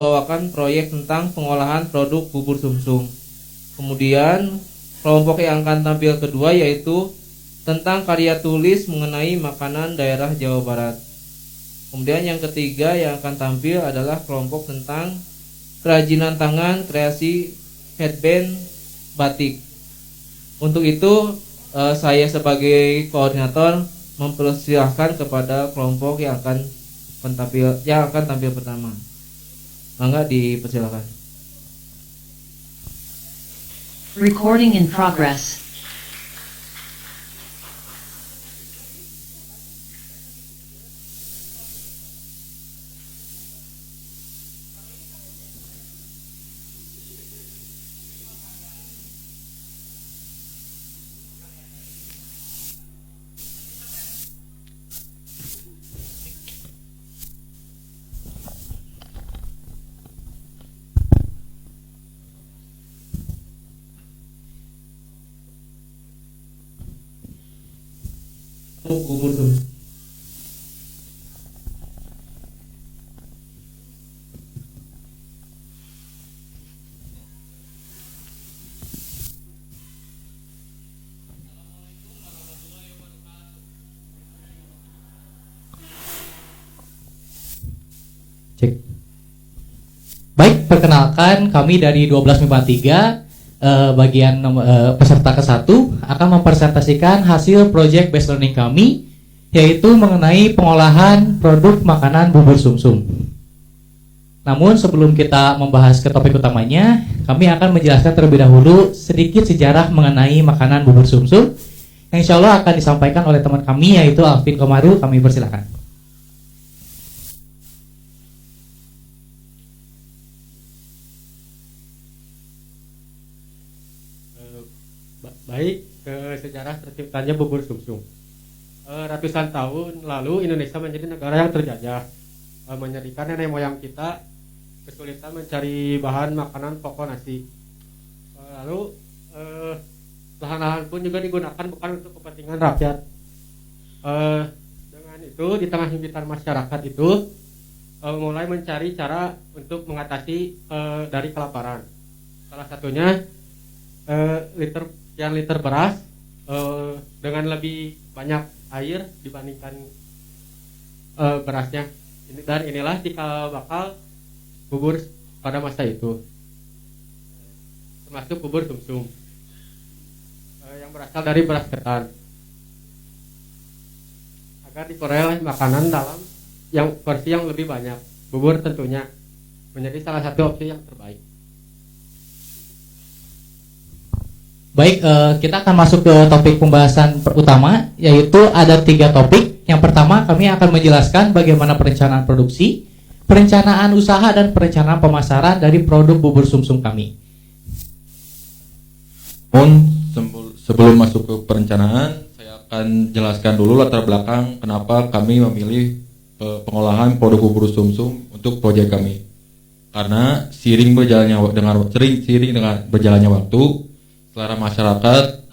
membawakan proyek tentang pengolahan produk bubur sumsum. Kemudian kelompok yang akan tampil kedua yaitu tentang karya tulis mengenai makanan daerah Jawa Barat. Kemudian yang ketiga yang akan tampil adalah kelompok tentang kerajinan tangan kreasi headband batik. Untuk itu saya sebagai koordinator mempersilahkan kepada kelompok yang akan tampil pertama. Mangga dipersilakan. Recording in progress. Bubur sumsum. Cek. Baik, perkenalkan kami dari 1253 bagian peserta ke-1 akan mempresentasikan hasil project based learning kami, yaitu mengenai pengolahan produk makanan bubur sumsum. Namun sebelum kita membahas ke topik utamanya, kami akan menjelaskan terlebih dahulu sedikit sejarah mengenai makanan bubur sumsum yang insya Allah akan disampaikan oleh teman kami, yaitu Alvin Komaru. Kami persilakan. Baik, sejarah terciptanya bubur sumsum. Ratusan tahun lalu Indonesia menjadi negara yang terjajah, menjadikan nenek moyang kita kesulitan mencari bahan makanan pokok nasi. Lalu lahan-lahan pun juga digunakan bukan untuk kepentingan rakyat. Dengan itu di tengah himpitan masyarakat itu mulai mencari cara untuk mengatasi dari kelaparan. Salah satunya liter beras dengan lebih banyak air dibandingkan berasnya. Dan inilah cikal bakal bubur pada masa itu, termasuk bubur sumsum yang berasal dari beras ketan, agar diperoleh makanan dalam versi yang lebih banyak. Bubur tentunya menjadi salah satu opsi yang terbaik. Baik, kita akan masuk ke topik pembahasan utama, yaitu ada 3 topik. Yang pertama, kami akan menjelaskan bagaimana perencanaan produksi, perencanaan usaha, dan perencanaan pemasaran dari produk bubur sumsum kami. Sebelum masuk ke perencanaan, saya akan jelaskan dulu latar belakang kenapa kami memilih pengolahan produk bubur sumsum untuk proyek kami. Karena seiring dengan berjalannya waktu, selera masyarakat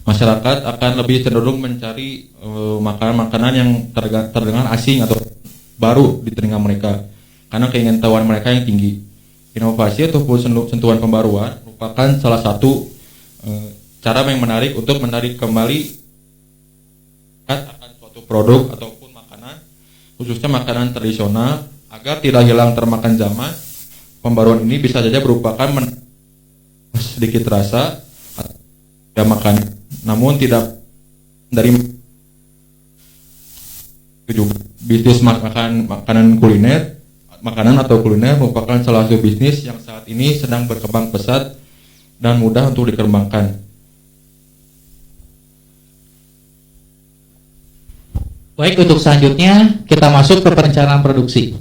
masyarakat akan lebih cenderung mencari makanan-makanan yang terdengar asing atau baru di telinga mereka karena keingintahuan mereka yang tinggi. Inovasi ataupun sentuhan pembaruan merupakan salah satu cara yang menarik untuk menarik kembali akan suatu produk ataupun makanan, khususnya makanan tradisional, agar tidak hilang termakan zaman. Pembaruan ini bisa saja merupakan sedikit rasa ya makan, namun tidak dari bisnis makanan atau kuliner merupakan salah satu bisnis yang saat ini sedang berkembang pesat dan mudah untuk dikembangkan. Baik, untuk selanjutnya kita masuk ke perencanaan produksi.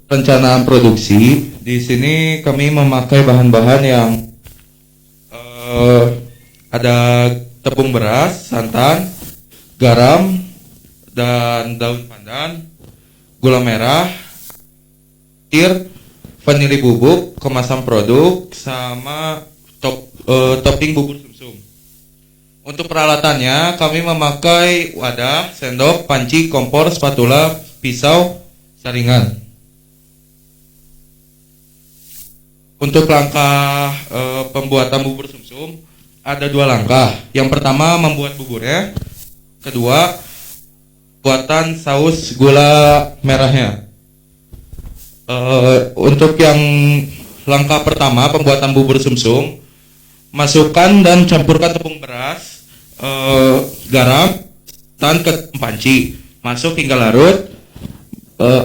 Perencanaan produksi di sini kami memakai bahan-bahan yang ada tepung beras, santan, garam, dan daun pandan, gula merah, air, vanili bubuk, kemasan produk, sama topping bubur sumsum. Untuk peralatannya kami memakai wadah, sendok, panci, kompor, spatula, pisau, saringan. Untuk langkah pembuatan bubur sumsum ada 2 langkah. Yang pertama membuat buburnya, kedua buatan saus gula merahnya. Untuk yang langkah pertama pembuatan bubur sumsum, masukkan dan campurkan tepung beras, garam, dan ke panci, masuk hingga larut,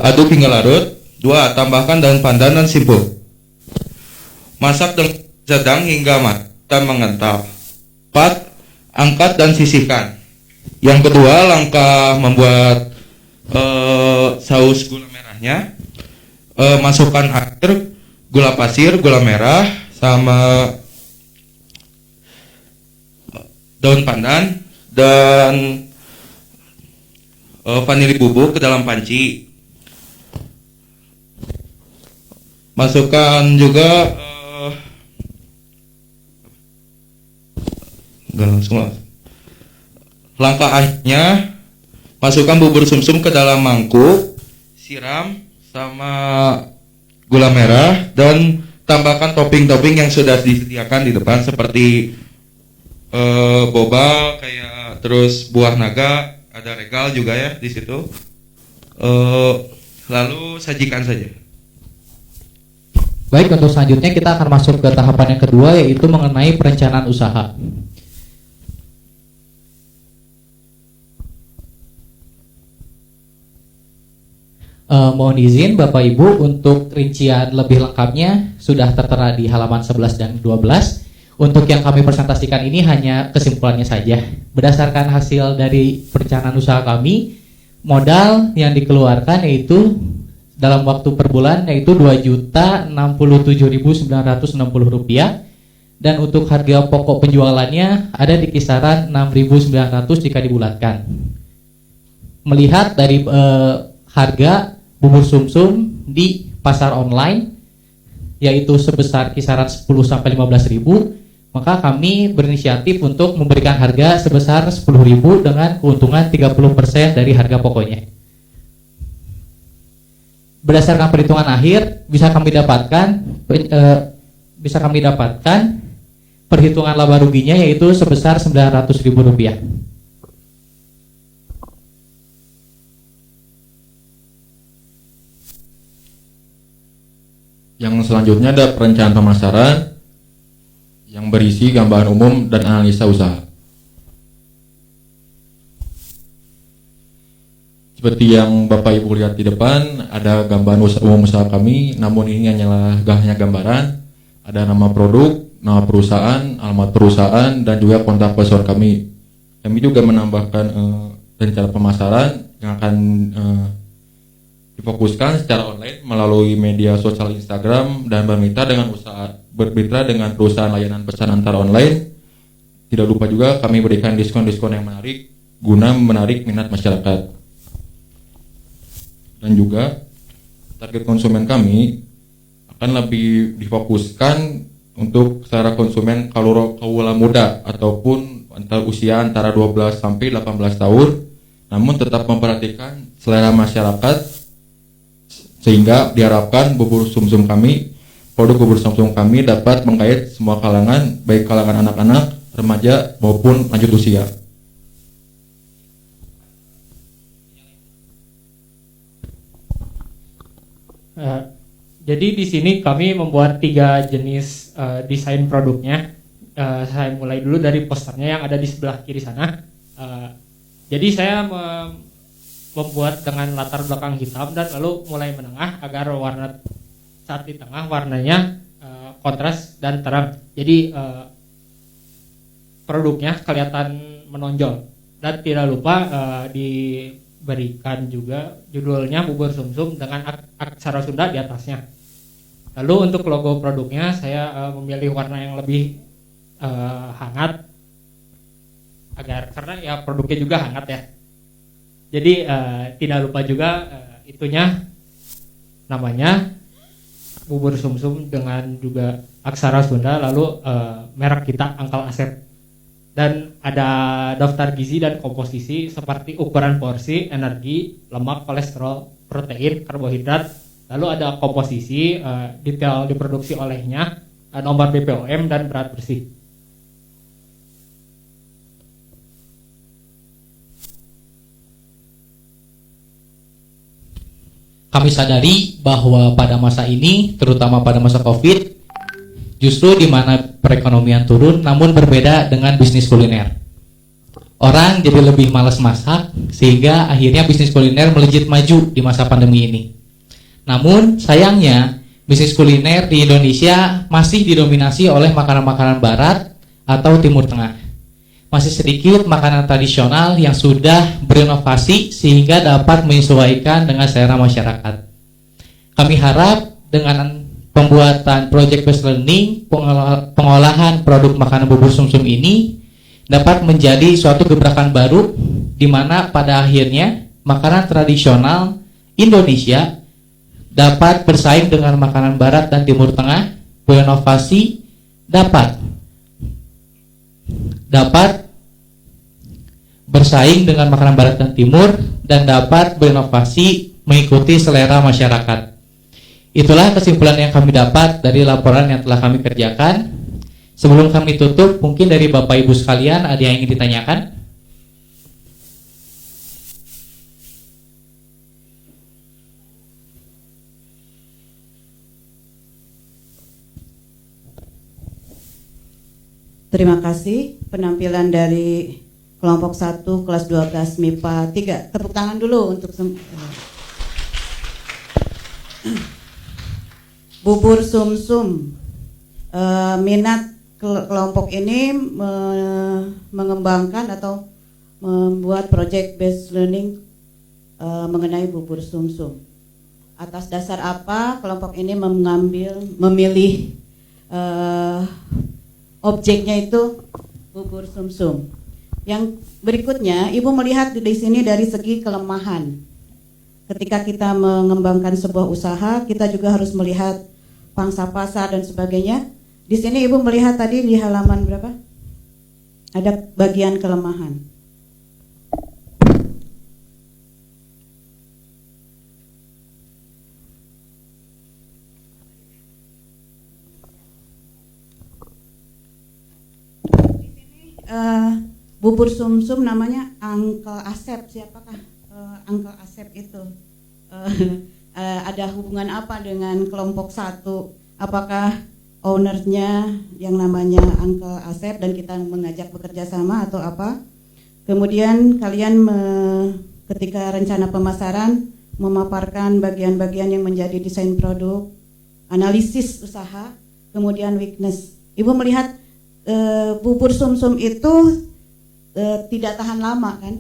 aduk hingga larut. 2. Tambahkan daun pandan dan simpul. Masak dengan sedang hingga matang dan mengental. 4. Angkat dan sisihkan. Yang kedua, langkah membuat saus gula merahnya, masukkan air, gula pasir, gula merah, sama daun pandan dan vanili bubuk ke dalam panci. Masukkan juga langkah akhirnya, masukkan bubur sumsum ke dalam mangkuk, siram sama gula merah dan tambahkan topping-topping yang sudah disediakan di depan seperti boba, kayak terus buah naga, ada regal juga ya di situ. Lalu sajikan saja. Baik, untuk selanjutnya kita akan masuk ke tahapan yang kedua, yaitu mengenai perencanaan usaha. Mohon izin Bapak Ibu, untuk rincian lebih lengkapnya sudah tertera di halaman 11 dan 12. Untuk yang kami presentasikan ini hanya kesimpulannya saja. Berdasarkan hasil dari perencanaan usaha kami, modal yang dikeluarkan yaitu dalam waktu per bulan yaitu Rp2.067.960, dan untuk harga pokok penjualannya ada di kisaran 6.900 jika dibulatkan. Melihat dari harga bubur sumsum di pasar online yaitu sebesar kisaran 10-15.000, maka kami berinisiatif untuk memberikan harga sebesar 10.000 dengan keuntungan 30% dari harga pokoknya. Berdasarkan perhitungan akhir bisa kami dapatkan perhitungan laba ruginya yaitu sebesar Rp900.000. Yang selanjutnya ada perencanaan pemasaran yang berisi gambaran umum dan analisa usaha. Seperti yang Bapak Ibu lihat di depan, ada gambaran umum usaha kami, namun ini hanya gambaran. Ada nama produk, nama perusahaan, alamat perusahaan, dan juga kontak person kami. Kami juga menambahkan rencana pemasaran yang akan difokuskan secara online melalui media sosial Instagram dan bermitra dengan perusahaan layanan pesan antar online. Tidak lupa juga kami berikan diskon-diskon yang menarik guna menarik minat masyarakat. Dan juga target konsumen kami akan lebih difokuskan untuk secara konsumen kaula muda ataupun usia antara 12 sampai 18 tahun, namun tetap memperhatikan selera masyarakat, sehingga diharapkan produk bubur sumsum kami dapat menggait semua kalangan, baik kalangan anak-anak, remaja maupun lanjut usia. Jadi di sini kami membuat 3 jenis desain produknya. Saya mulai dulu dari posternya yang ada di sebelah kiri sana. Jadi saya membuat dengan latar belakang hitam dan lalu mulai menengah agar warna saat di tengah warnanya kontras dan terang. Jadi produknya kelihatan menonjol. Dan tidak lupa diberikan juga judulnya bubur sumsum dengan aksara Sunda di atasnya. Lalu untuk logo produknya saya memilih warna yang lebih hangat karena ya produknya juga hangat ya. Jadi tidak lupa juga itunya namanya bubur sumsum dengan juga aksara Sunda, lalu merek kita Angkel Asep. Dan ada daftar gizi dan komposisi seperti ukuran porsi, energi, lemak, kolesterol, protein, karbohidrat. Lalu ada komposisi, detail diproduksi olehnya, nomor BPOM dan berat bersih. Kami sadari bahwa pada masa ini, terutama pada masa COVID, justru di mana perekonomian turun, namun berbeda dengan bisnis kuliner. Orang jadi lebih malas masak, sehingga akhirnya bisnis kuliner melejit maju di masa pandemi ini. Namun, sayangnya, bisnis kuliner di Indonesia masih didominasi oleh makanan-makanan barat atau Timur Tengah. Masih sedikit makanan tradisional yang sudah berinovasi sehingga dapat menyesuaikan dengan selera masyarakat. Kami harap dengan pembuatan project based learning, pengolahan produk makanan bubur sumsum ini dapat menjadi suatu gebrakan baru di mana pada akhirnya makanan tradisional Indonesia dapat bersaing dengan makanan barat dan Timur Tengah, berinovasi, dapat bersaing dengan makanan barat dan timur, dan dapat berinovasi mengikuti selera masyarakat. Itulah kesimpulan yang kami dapat dari laporan yang telah kami kerjakan. Sebelum kami tutup, mungkin dari Bapak Ibu sekalian ada yang ingin ditanyakan? Terima kasih penampilan dari kelompok 1 kelas 12 MIPA 3. Tepuk tangan dulu untuk bubur sumsum. Minat kelompok ini mengembangkan atau membuat project based learning mengenai bubur sumsum. Atas dasar apa kelompok ini memilih objeknya itu bubur sumsum. Yang berikutnya, Ibu melihat di sini dari segi kelemahan. Ketika kita mengembangkan sebuah usaha, kita juga harus melihat pangsa pasar dan sebagainya. Di sini Ibu melihat tadi di halaman berapa? Ada bagian kelemahan. Bubur sumsum namanya Angkel Asep. Siapakah Angkel Asep itu? Ada hubungan apa dengan kelompok 1? Apakah ownernya yang namanya Angkel Asep dan kita mengajak bekerja sama atau apa? Kemudian kalian ketika rencana pemasaran memaparkan bagian-bagian yang menjadi desain produk, analisis usaha, kemudian weakness. Ibu melihat bubur sumsum itu tidak tahan lama kan,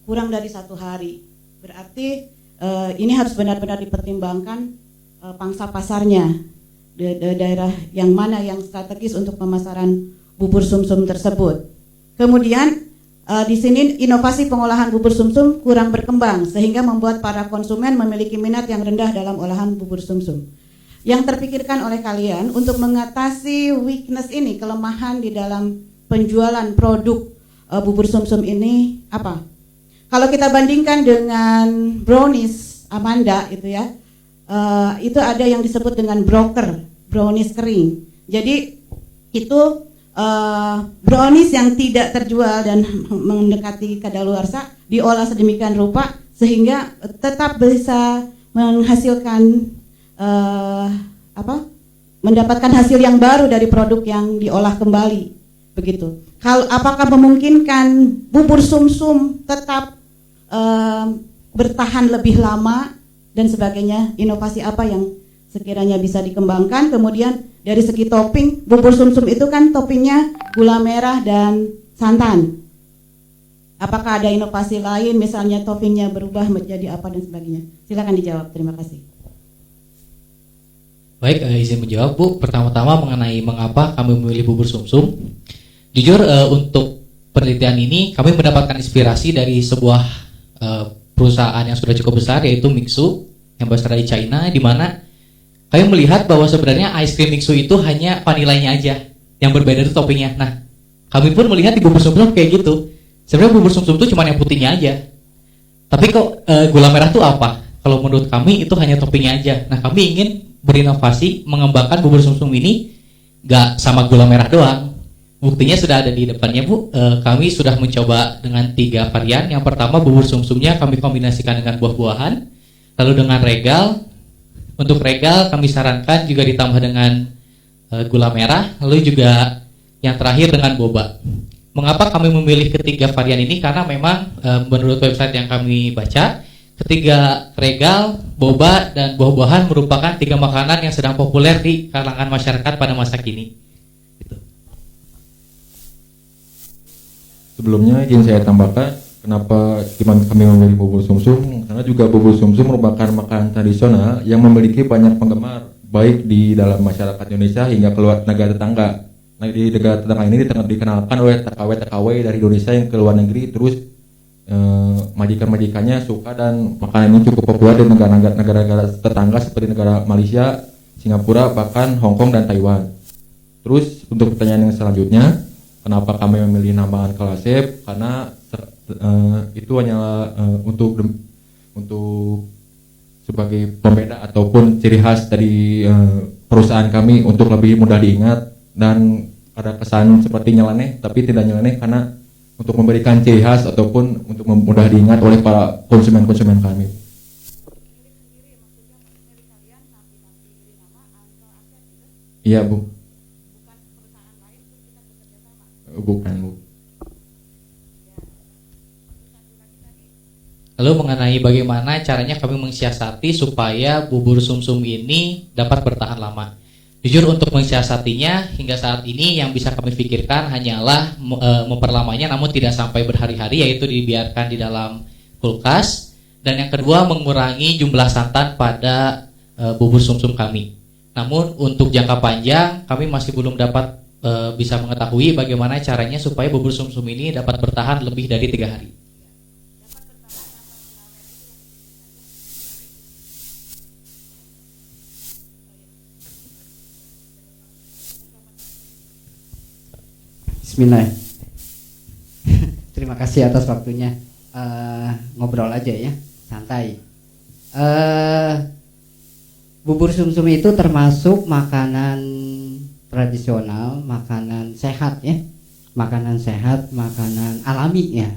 kurang dari 1 hari. Berarti ini harus benar-benar dipertimbangkan pangsa pasarnya, daerah yang mana yang strategis untuk pemasaran bubur sumsum tersebut. Kemudian di sini inovasi pengolahan bubur sumsum kurang berkembang sehingga membuat para konsumen memiliki minat yang rendah dalam olahan bubur sumsum. Yang terpikirkan oleh kalian untuk mengatasi weakness ini, kelemahan di dalam penjualan produk bubur sumsum ini apa? Kalau kita bandingkan dengan brownies Amanda itu ya, itu ada yang disebut dengan brownies kering. Jadi itu brownies yang tidak terjual dan mendekati kadaluarsa diolah sedemikian rupa sehingga tetap bisa menghasilkan mendapatkan hasil yang baru dari produk yang diolah kembali. Begitu. Kalau apakah memungkinkan bubur sumsum tetap bertahan lebih lama dan sebagainya? Inovasi apa yang sekiranya bisa dikembangkan? Kemudian dari segi topping, bubur sumsum itu kan toppingnya gula merah dan santan. Apakah ada inovasi lain, misalnya toppingnya berubah menjadi apa dan sebagainya? Silakan dijawab. Terima kasih. Baik, izin menjawab Bu. Pertama-tama mengenai mengapa kami memilih bubur sumsum. Jujur untuk penelitian ini kami mendapatkan inspirasi dari sebuah perusahaan yang sudah cukup besar yaitu Mixu yang berasal dari China, di mana kami melihat bahwa sebenarnya ice cream mixu itu hanya vanilanya aja, yang berbeda itu toppingnya. Nah, kami pun melihat di bubur sumsum kayak gitu. Sebenarnya bubur sumsum itu cuma yang putihnya aja. Tapi kok gula merah itu apa? Kalau menurut kami itu hanya toppingnya aja. Nah, kami ingin berinovasi mengembangkan bubur sumsum ini gak sama gula merah doang. Buktinya sudah ada di depannya, Bu. Kami sudah mencoba dengan 3 varian. Yang pertama, bubur sumsumnya kami kombinasikan dengan buah-buahan, lalu dengan regal. Untuk regal kami sarankan juga ditambah dengan gula merah, lalu juga yang terakhir dengan boba. Mengapa kami memilih ketiga varian ini? Karena memang menurut website yang kami baca, ketiga regal, boba, dan buah-buahan merupakan 3 makanan yang sedang populer di kalangan masyarakat pada masa kini. Gitu. Sebelumnya izin saya tambahkan, kenapa kami memilih bubur sumsum? Karena juga bubur sumsum merupakan makanan tradisional yang memiliki banyak penggemar, baik di dalam masyarakat Indonesia hingga keluar negara tetangga. Nah, di negara tetangga ini dikenalkan oleh TKW dari Indonesia yang ke luar negeri, terus majikan-majikannya suka dan makanan ini cukup populer di negara-negara tetangga seperti negara Malaysia, Singapura, bahkan Hong Kong dan Taiwan. Terus untuk pertanyaan yang selanjutnya, kenapa kami memilih nama Uncle Asep? Karena itu hanyalah untuk sebagai pembeda ataupun ciri khas dari perusahaan kami untuk lebih mudah diingat dan ada kesan seperti nyeleneh tapi tidak nyeleneh karena untuk memberikan ciri khas ataupun untuk mudah diingat oleh para konsumen-konsumen kami. Iya, Bu. Bukan, Bu. Lalu mengenai bagaimana caranya kami mensiasati supaya bubur sumsum ini dapat bertahan lama. Jujur untuk mensiasatinya hingga saat ini yang bisa kami pikirkan hanyalah memperlamanya namun tidak sampai berhari-hari, yaitu dibiarkan di dalam kulkas. Dan yang kedua, mengurangi jumlah santan pada bubur sumsum kami. Namun untuk jangka panjang kami masih belum dapat bisa mengetahui bagaimana caranya supaya bubur sumsum ini dapat bertahan lebih dari 3 hari. Bismillah. Terima kasih atas waktunya. Ngobrol aja ya, santai. Bubur sumsum itu termasuk makanan tradisional, makanan sehat ya, makanan sehat, makanan alami ya.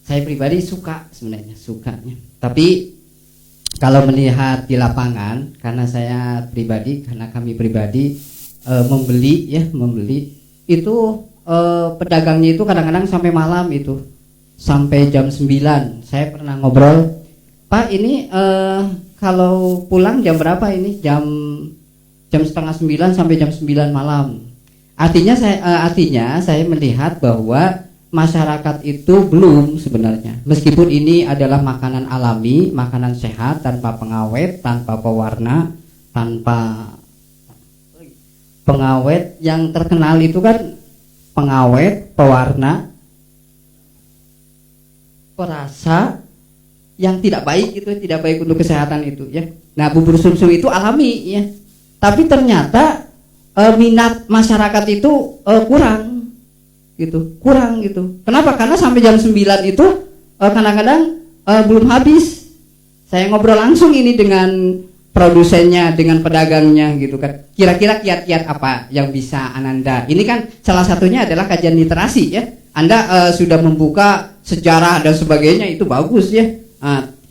Saya pribadi suka sebenarnya, sukanya. Tapi kalau melihat di lapangan, karena kami pribadi membeli itu pedagangnya itu kadang-kadang sampai malam itu, sampai jam 9. Saya pernah ngobrol, Pak ini kalau pulang jam berapa ini? Jam 8:30 sampai jam 9 malam. Artinya saya melihat bahwa masyarakat itu belum sebenarnya, meskipun ini adalah makanan alami, makanan sehat, tanpa pengawet, tanpa pewarna, tanpa pengawet. Yang terkenal itu kan pengawet, pewarna, perasa yang tidak baik, itu tidak baik untuk kesehatan itu ya. Nah, bubur sumsum itu alami ya. Tapi ternyata minat masyarakat itu kurang gitu. Kenapa? Karena sampai jam 9 itu kadang-kadang belum habis. Saya ngobrol langsung ini dengan produsennya, dengan pedagangnya gitu kan. Kira-kira kiat-kiat apa yang bisa Ananda? Ini kan salah satunya adalah kajian literasi ya. Anda sudah membuka sejarah dan sebagainya, itu bagus ya.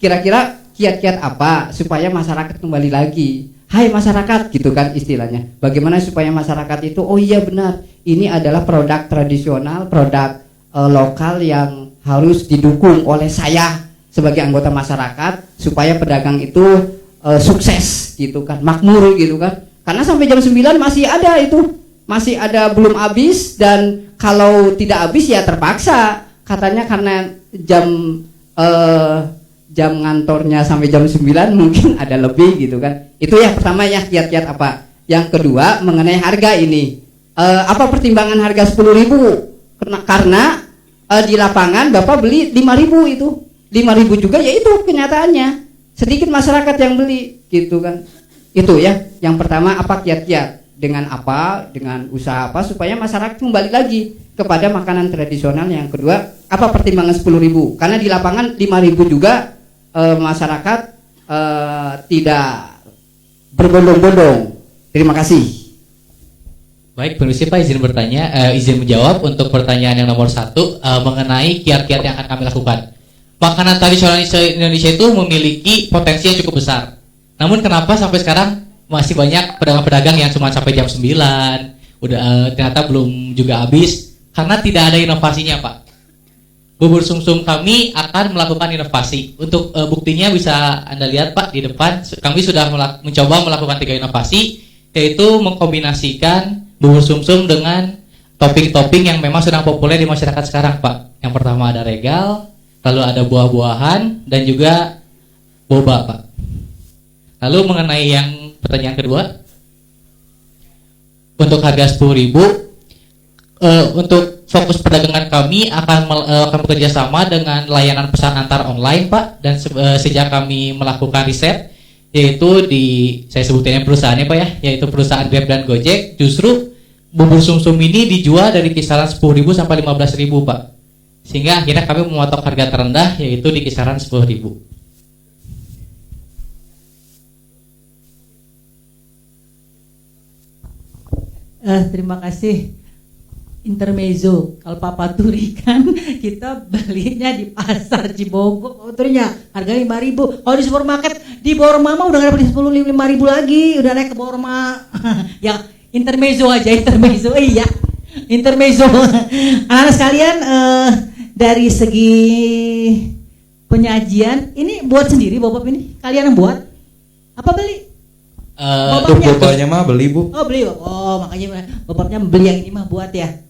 Kira-kira kiat-kiat apa supaya masyarakat kembali lagi? Hai masyarakat gitu kan istilahnya. Bagaimana supaya masyarakat itu, oh iya benar, ini adalah produk tradisional, produk lokal yang harus didukung oleh saya sebagai anggota masyarakat supaya pedagang itu sukses gitu kan, makmur gitu kan. Karena sampai jam 9 masih ada itu, masih ada belum habis, dan kalau tidak habis ya terpaksa katanya karena jam ngantornya sampai jam 9 mungkin ada lebih gitu kan. Itu yang pertama ya, kiat-kiat apa. Yang kedua mengenai harga ini, apa pertimbangan harga 10.000? Karena di lapangan Bapak beli 5.000 itu, 5.000 juga ya, itu kenyataannya sedikit masyarakat yang beli gitu kan. Itu ya. Yang pertama apa kiat-kiat, dengan apa, dengan usaha apa supaya masyarakat kembali lagi kepada makanan tradisional. Yang kedua, apa pertimbangan 10.000? Karena di lapangan 5.000 juga masyarakat tidak berbondong-bondong. Terima kasih. Baik, permisi Pak, izin bertanya, izin menjawab untuk pertanyaan yang nomor 1 mengenai kiat-kiat yang akan kami lakukan. Makanan tradisional Indonesia itu memiliki potensi yang cukup besar. Namun kenapa sampai sekarang masih banyak pedagang-pedagang yang cuma sampai jam 9, udah ternyata belum juga habis karena tidak ada inovasinya, Pak. Bubur sumsum kami akan melakukan inovasi. Untuk buktinya bisa Anda lihat Pak di depan, kami sudah mencoba melakukan 3 inovasi, yaitu mengkombinasikan bubur sumsum dengan topping-topping yang memang sedang populer di masyarakat sekarang, Pak. Yang pertama ada regal, lalu ada buah-buahan dan juga boba, Pak. Lalu mengenai yang pertanyaan kedua, untuk harga 10.000, untuk fokus perdagangan kami akan bekerja sama dengan layanan pesan antar online, Pak. Dan sejak kami melakukan riset, yaitu saya sebutin perusahaannya Pak ya, yaitu perusahaan Grab dan Gojek, justru bubur sumsum ini dijual dari kisaran 10.000 sampai 15.000 Pak, sehingga akhirnya kami mematok harga terendah yaitu di kisaran 10.000. Terima kasih. Intermezzo, kalau Papa Turi kan kita belinya di pasar Cibogor, Turinya harganya 5.000. Kalau di supermarket di Borma mah udah nggak dapat 5.000 lagi, udah naik ke Borma. Ya intermezzo aja, intermezzo. Iya, intermezzo. Anak-anak sekalian, dari segi penyajian ini buat sendiri Bapak ini? Kalian yang buat? Apa beli? Bapaknya mah beli Bu. Oh beli, oh makanya bapaknya beli yang ini mah buat ya.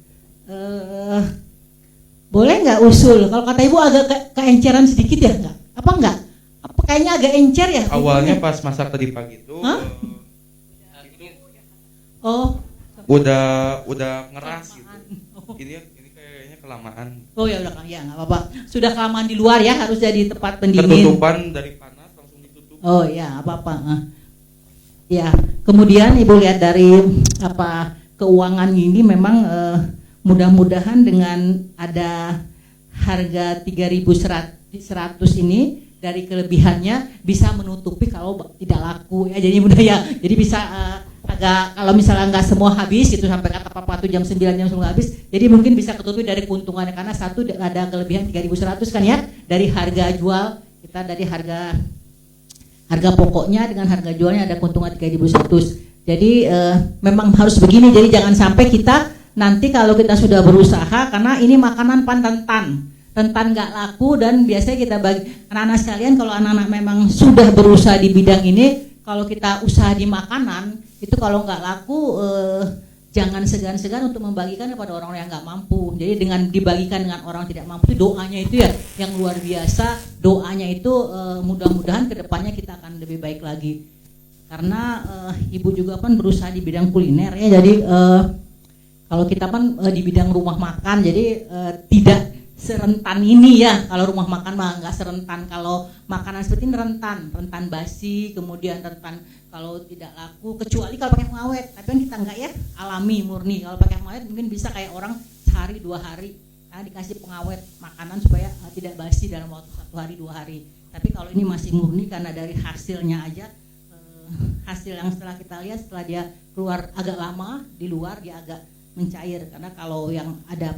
Boleh nggak usul? Kalau kata ibu agak keenceran sedikit ya nggak? Apa nggak? Apa kayaknya agak encer ya? Awalnya pas masak tadi pagi itu, oh, udah ngeras gitu. Ini kayaknya kelamaan. Oh ya udah ya nggak apa-apa. Sudah kelamaan di luar ya, harus jadi tempat pendingin. Ketutupan dari panas langsung ditutup. Oh ya apa-apa. Ya kemudian ibu lihat dari keuangan ini memang mudah-mudahan dengan ada harga 3.100 ini dari kelebihannya bisa menutupi kalau tidak laku ya, jadi mudah ya, jadi bisa agak kalau misalnya nggak semua habis gitu sampai kata Papa tuh jam 9 jam semua habis, jadi mungkin bisa ketutupi dari keuntungannya karena satu ada kelebihan 3.100 kan ya, dari harga jual kita, dari harga pokoknya dengan harga jualnya ada keuntungan 3.100. Jadi memang harus begini, jadi jangan sampai kita nanti kalau kita sudah berusaha, karena ini makanan rentan nggak laku, dan biasanya kita bagi anak-anak sekalian, kalau anak-anak memang sudah berusaha di bidang ini, kalau kita usaha di makanan itu kalau nggak laku jangan segan-segan untuk membagikan kepada orang-orang yang nggak mampu. Jadi dengan dibagikan dengan orang tidak mampu, doanya itu ya yang luar biasa, doanya itu mudah-mudahan kedepannya kita akan lebih baik lagi, karena ibu juga kan berusaha di bidang kuliner ya, jadi kalau kita kan di bidang rumah makan, jadi tidak serentan ini ya. Kalau rumah makan mah nggak serentan. Kalau makanan seperti ini rentan basi, kemudian rentan kalau tidak laku, kecuali kalau pakai pengawet. Tapi kan kita nggak ya, alami murni. Kalau pakai pengawet mungkin bisa kayak orang sehari 2 hari, karena dikasih pengawet makanan supaya tidak basi dalam waktu 1 hari 2 hari. Tapi kalau ini masih murni karena dari hasilnya aja, hasil yang setelah kita lihat setelah dia keluar agak lama di luar dia agak mencair, karena kalau yang ada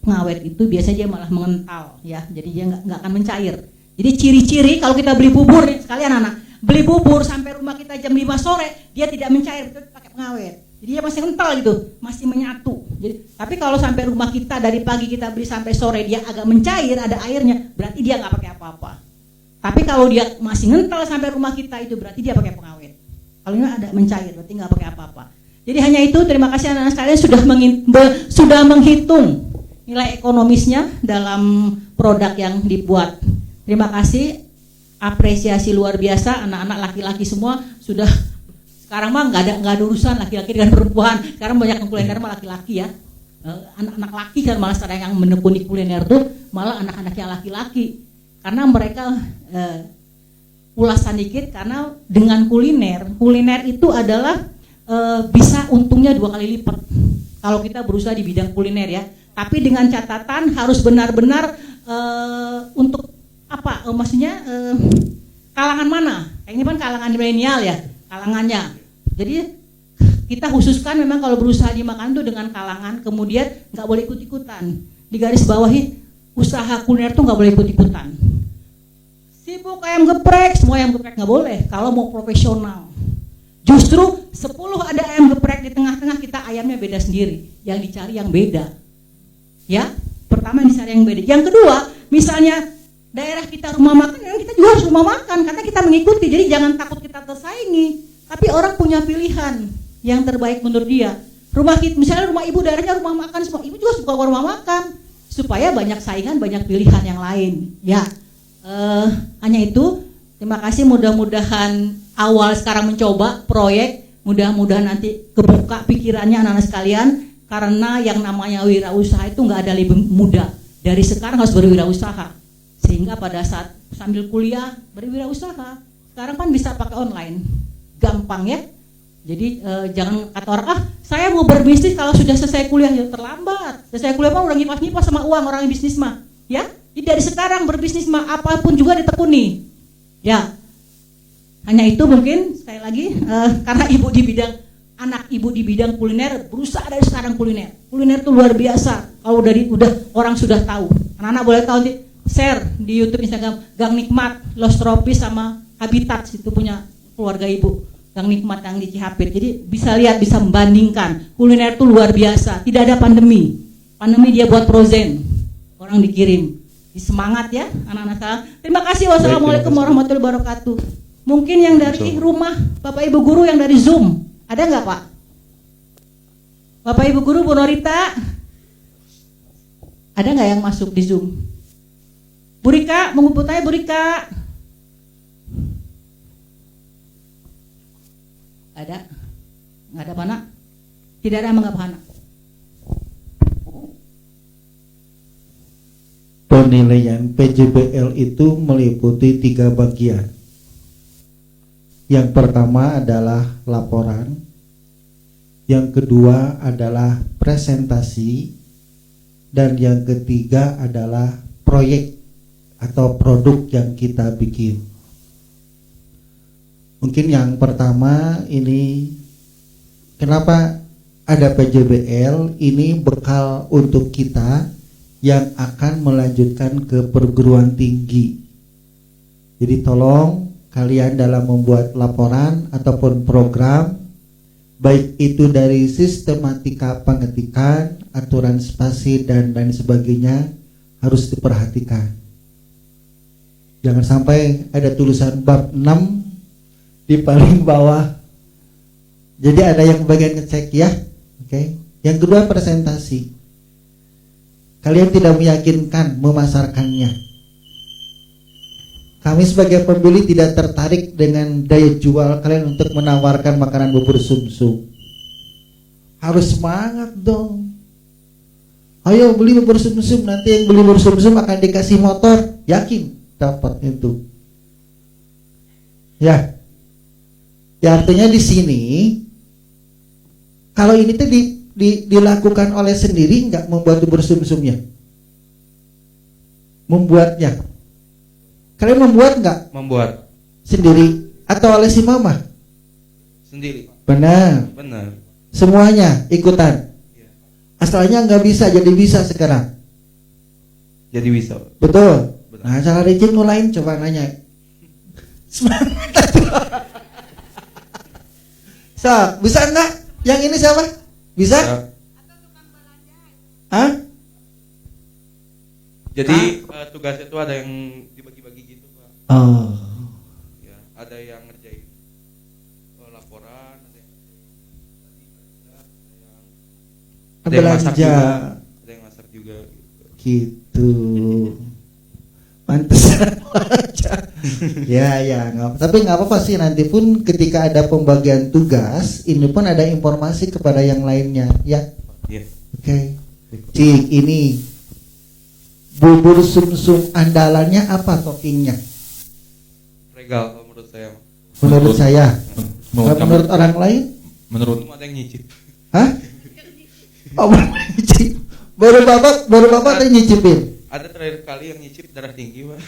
pengawet itu biasanya dia malah mengental ya, jadi dia nggak akan mencair. Jadi ciri-ciri kalau kita beli bubur nih, sekalian anak beli bubur sampai rumah kita jam 5 sore dia tidak mencair, itu pakai pengawet, jadi dia masih kental gitu, masih menyatu. Jadi, tapi kalau sampai rumah kita dari pagi kita beli sampai sore dia agak mencair, ada airnya, berarti dia nggak pakai apa-apa. Tapi kalau dia masih ngental sampai rumah kita, itu berarti dia pakai pengawet. Kalau ini ada mencair berarti nggak pakai apa-apa. Jadi hanya itu, terima kasih anak-anak sekalian sudah menghitung nilai ekonomisnya dalam produk yang dibuat. Terima kasih, apresiasi luar biasa, anak-anak laki-laki semua sudah, sekarang mah nggak ada urusan laki-laki dengan perempuan, sekarang banyak yang kuliner mah laki-laki ya, anak-anak laki kan malah sekarang yang menekuni kuliner tuh malah anak-anak yang laki-laki, karena mereka ulasan dikit karena dengan kuliner itu adalah bisa untungnya 2 kali lipat kalau kita berusaha di bidang kuliner ya. Tapi dengan catatan harus benar-benar untuk apa? Maksudnya kalangan mana? Ini kan kalangan milenial ya, kalangannya. Jadi kita khususkan memang kalau berusaha di makanan itu dengan kalangan, kemudian nggak boleh ikut-ikutan. Di garis bawahi usaha kuliner tuh nggak boleh ikut-ikutan. Sibuk ayam geprek, semua ayam geprek nggak boleh. Kalau mau profesional, justru 10 ada ayam geprek di tengah-tengah kita ayamnya beda sendiri. Yang dicari yang beda. Ya, pertama yang dicari yang beda. Yang kedua, misalnya daerah kita rumah makan, kita juga harus rumah makan karena kita mengikuti. Jadi jangan takut kita tersaingi. Tapi orang punya pilihan yang terbaik menurut dia. Rumah kita, misalnya rumah ibu daerahnya rumah makan semua, ibu juga suka rumah makan supaya banyak saingan, banyak pilihan yang lain. Ya, hanya itu. Terima kasih. Mudah-mudahan awal sekarang mencoba proyek, mudah-mudahan nanti kebuka pikirannya anak-anak sekalian. Karena yang namanya wirausaha itu nggak ada lebih mudah. Dari sekarang harus berwirausaha. Sehingga pada saat sambil kuliah berwirausaha. Sekarang kan bisa pakai online, gampang ya. Jadi jangan kata orang, saya mau berbisnis kalau sudah selesai kuliah. Ya terlambat. Selesai kuliah mah udah ngipas-ngipas sama uang orang yang bisnis mah. Ya, jadi dari sekarang berbisnis mah apapun juga ditekuni. Ya, hanya itu mungkin sekali lagi karena anak ibu di bidang kuliner berusaha dari sekarang kuliner. Kuliner itu luar biasa. Kalau udah orang sudah tahu. Anak-anak boleh tahu nanti share di YouTube, Instagram Gang Nikmat, Los Tropis sama Habitat, itu punya keluarga ibu. Gang Nikmat yang di Cihapit. Jadi bisa lihat, bisa membandingkan. Kuliner itu luar biasa. Tidak ada pandemi. Pandemi dia buat frozen. Orang dikirim. Semangat ya anak-anak saya. Terima kasih. Wassalamualaikum warahmatullahi wabarakatuh. Mungkin yang dari rumah Bapak Ibu guru yang dari Zoom. Ada nggak Pak? Bapak Ibu guru, Bu Norita. Ada nggak yang masuk di Zoom? Bu Rika, mau tanya Bu Rika. Ada? Nggak ada mana? Tidak ada yang menganggap anak. Penilaian PJBL itu meliputi 3 bagian. Yang pertama adalah laporan. Yang kedua adalah presentasi. Dan yang ketiga adalah proyek atau produk yang kita bikin. Mungkin yang pertama ini, kenapa ada PJBL? Ini bekal untuk kita yang akan melanjutkan ke perguruan tinggi. Jadi tolong kalian dalam membuat laporan ataupun program, baik itu dari sistematika pengetikan, aturan spasi dan lain sebagainya, harus diperhatikan. Jangan sampai ada tulisan bab 6 di paling bawah. Jadi ada yang bagian ngecek ya. Oke. Yang kedua presentasi. Kalian tidak meyakinkan memasarkannya. Kami sebagai pembeli tidak tertarik dengan daya jual kalian untuk menawarkan makanan bubur sumsum. Harus semangat dong. Ayo beli bubur sumsum, nanti yang beli bubur sumsum akan dikasih motor. Yakin dapat itu. Ya. Ya artinya di sini kalau ini tuh dilakukan oleh sendiri nggak membuat bubur sumsumnya? Membuatnya. Kalian membuat nggak? Membuat. Sendiri atau oleh si mama? Sendiri. Benar. Benar. Semuanya ikutan. Asalnya nggak bisa jadi bisa sekarang. Jadi bisa. Betul. Nah cara Rijim nulain coba nanya. Semangat. So, bisa enggak? Yang ini siapa? Bisa? Hah? Jadi tugas itu ada yang dibagi-bagi gitu Pak. Oh. Ya, ada yang ngerjain laporan, ada yang masak Belanja. juga, ada yang masak juga Gitu. Pantesan aja. Ya, tapi nggak apa-apa sih, nanti pun ketika ada pembagian tugas, ini pun ada informasi kepada yang lainnya, ya. Iya. Oke. Cik, ini bubur sumsum andalannya apa toppingnya? Regal kalau menurut menurut saya. Menurut saya. Menurut Kalau menurut orang lain? Menurut Belum ada yang nyicip. Hah? Oh, belum nyicip. Baru bapak tadi nyicipin. Ada terakhir kali yang nyicip darah tinggi, Pak.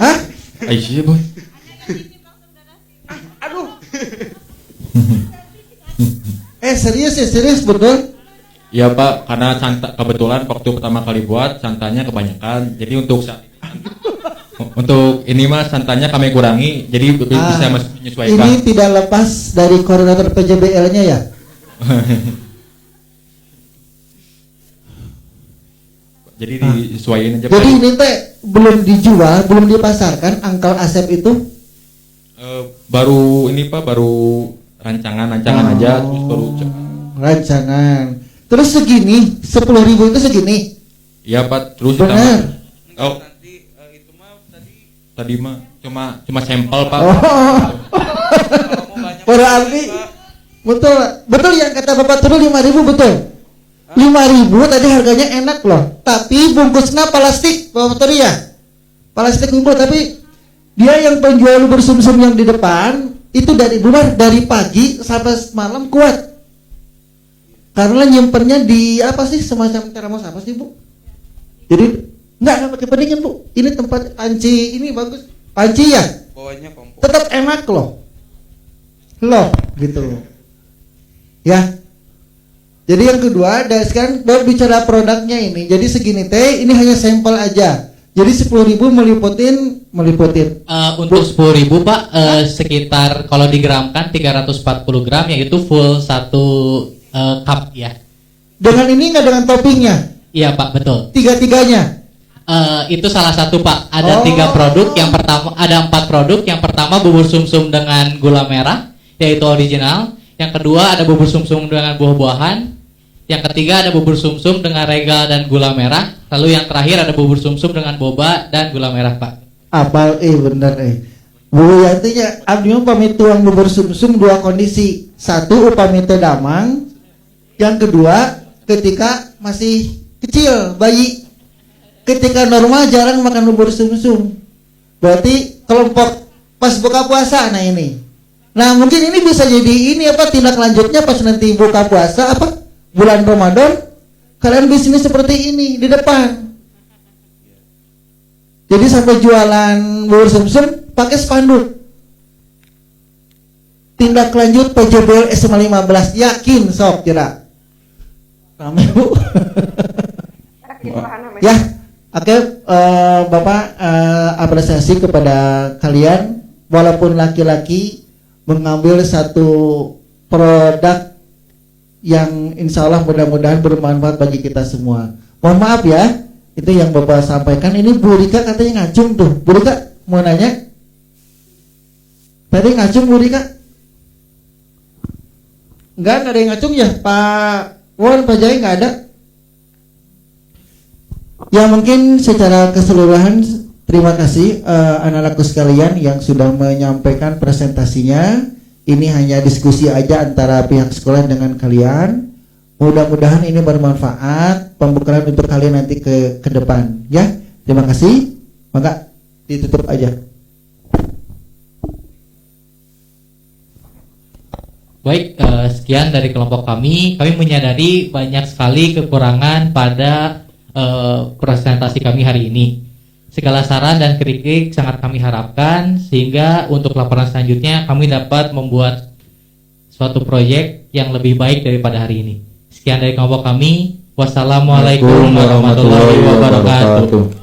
Hah? Aisyah boy. Aduh. Serius betul? Ya Pak, karena kebetulan waktu pertama kali buat santannya kebanyakan. Jadi untuk untuk ini mas santannya kami kurangi. Jadi bisa menyesuaikan. Ini tidak lepas dari koordinator PJBL-nya ya? Jadi disesuaikan aja. Jadi ini teh belum dijual, belum dipasarkan Angkel Asep itu? Baru ini Pak, baru rancangan aja terus baru rancangan. Terus segini, 10.000 itu segini? Iya Pak, terus benar. Oh. Nanti itu mah tadi mah cuma sampel Pak. Berarti betul yang kata Bapak Turul 5.000 betul. 5.000 tadi harganya enak loh, tapi bungkusnya plastik, Bapak Turul ya. Plastik bungkus, tapi dia yang penjual bubur sumsum yang di depan itu dari pagi sampai malam kuat. Karena nyimpennya di apa sih, semacam termos apa sih Bu? Jadi enggak pakai pendingin Bu. Ini tempat panci, ini bagus. Panci ya? Bawahnya kompor. Tetap enak loh. Gitu. Ya. Jadi yang kedua, dan sekarang baru bicara produknya ini. Jadi segini teh, ini hanya sampel aja. Jadi 10.000 meliputin. Untuk 10.000 Pak, sekitar kalau digramkan 340 gram, yaitu full 1 cup ya. Dengan ini nggak dengan toppingnya? Iya Pak, betul. Tiga-tiganya? Itu salah satu Pak. Ada 3 produk. Yang pertama ada 4 produk. Yang pertama bubur sumsum dengan gula merah, yaitu original. Yang kedua ada bubur sumsum dengan buah-buahan. Yang ketiga ada bubur sumsum dengan regal dan gula merah. Lalu yang terakhir ada bubur sumsum dengan boba dan gula merah Pak. Apal bener Bu Yantinya abdi pamit tuang bubur sumsum 2 kondisi. 1 upami teu damang. Yang kedua ketika masih kecil, bayi. Ketika normal jarang makan bubur sumsum. Berarti kelompok pas buka puasa nah ini. Nah, mungkin ini bisa jadi ini tindak lanjutnya pas nanti buka puasa bulan Ramadan, kalian bisnis seperti ini di depan. Jadi sampai jualan bubur sumsum pakai spanduk. Tindak lanjut PJBL SMA 15 yakin sok kira. Rame Bu. Ya, oke, Bapak apresiasi kepada kalian walaupun laki-laki mengambil satu produk yang insya Allah mudah-mudahan bermanfaat bagi kita semua. Mohon maaf ya, itu yang Bapak sampaikan. Ini Bu Rika katanya ngacung tuh. Bu Rika mau nanya? Tadi ngacung Bu Rika? Enggak ada yang ngacung ya? Pak Wan, Pak Jai nggak ada? Ya mungkin secara keseluruhan terima kasih anak-anakku sekalian yang sudah menyampaikan presentasinya. Ini hanya diskusi aja antara pihak sekolah dengan kalian. Mudah-mudahan ini bermanfaat, pembekalan untuk kalian nanti ke depan. Ya, terima kasih. Maka ditutup aja. Baik, sekian dari kelompok kami. Kami menyadari banyak sekali kekurangan pada presentasi kami hari ini. Segala saran dan kritik sangat kami harapkan sehingga untuk laporan selanjutnya kami dapat membuat suatu proyek yang lebih baik daripada hari ini. Sekian dari kelompok kami. Wassalamualaikum warahmatullahi wabarakatuh.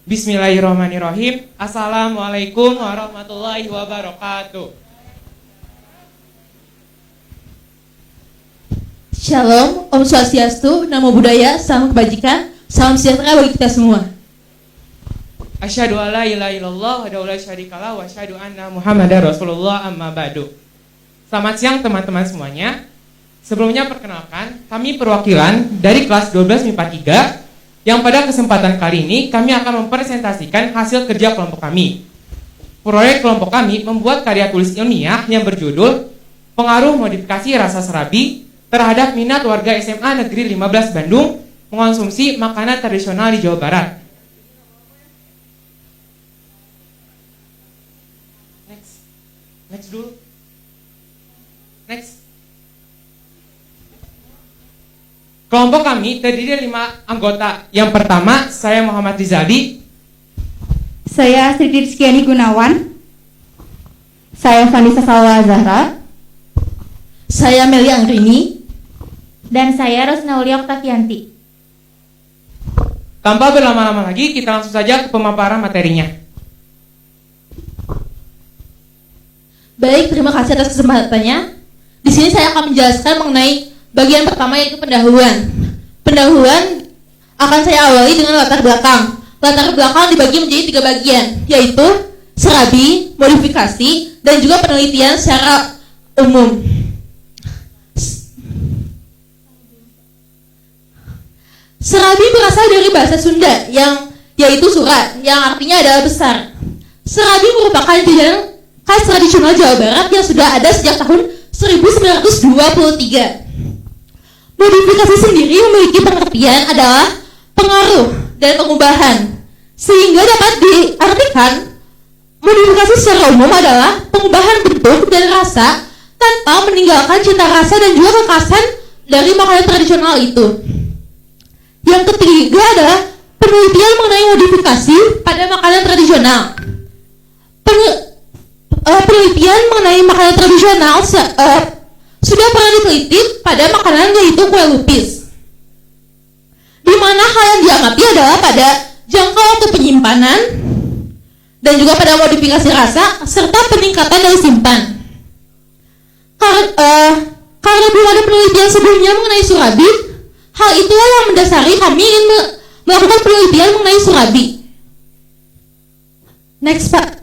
Bismillahirrahmanirrahim. Assalamualaikum warahmatullahi wabarakatuh. Shalom, Om Swastiastu, Namo Buddhaya, Salam Kebajikan, Salam Sejahtera bagi kita semua. Asyhadu alla ilaha illallah wa la syarikalah wa asyhadu anna Muhammadar Rasulullah amma ba'du. Selamat siang teman-teman semuanya. Sebelumnya perkenalkan, kami perwakilan dari kelas 12 MIPA 3 yang pada kesempatan kali ini kami akan mempresentasikan hasil kerja kelompok kami. Proyek kelompok kami membuat karya tulis ilmiah yang berjudul Pengaruh Modifikasi Rasa Serabi terhadap minat warga SMA Negeri 15 Bandung mengonsumsi makanan tradisional di Jawa Barat. Next dulu. Next. Kelompok kami terdiri dari 5 anggota. Yang pertama, saya Muhammad Rizaldi. Saya Sri Rizkyani Gunawan. Saya Vanessa Salwa Zahra. Saya Meli Angrini. Dan saya Rosnaulia Oktavianti. Tanpa berlama-lama lagi, kita langsung saja ke pemaparan materinya. Baik, terima kasih atas kesempatannya. Di sini saya akan menjelaskan mengenai bagian pertama, yaitu pendahuluan. Pendahuluan akan saya awali dengan latar belakang. Latar belakang dibagi menjadi 3 bagian, yaitu serabi, modifikasi, dan juga penelitian secara umum. Serabi berasal dari bahasa Sunda yaitu surat, yang artinya adalah besar. Serabi merupakan jajanan khas tradisional Jawa Barat yang sudah ada sejak tahun 1923. Modifikasi sendiri memiliki pengertian adalah pengaruh dan pengubahan, sehingga dapat diartikan modifikasi secara umum adalah pengubahan bentuk dan rasa tanpa meninggalkan cita rasa dan juga kekhasan dari makanan tradisional itu. Yang ketiga adalah penelitian mengenai modifikasi pada makanan tradisional. Penelitian mengenai makanan tradisional sudah pernah diteliti pada makanan yaitu kue lupis, di mana hal yang diamati adalah pada jangka waktu penyimpanan dan juga pada modifikasi rasa serta peningkatan daya simpan. Karena belum ada penelitian sebelumnya mengenai surabi, hal itulah yang mendasari kami ingin melakukan penelitian mengenai surabi. Next, Pak.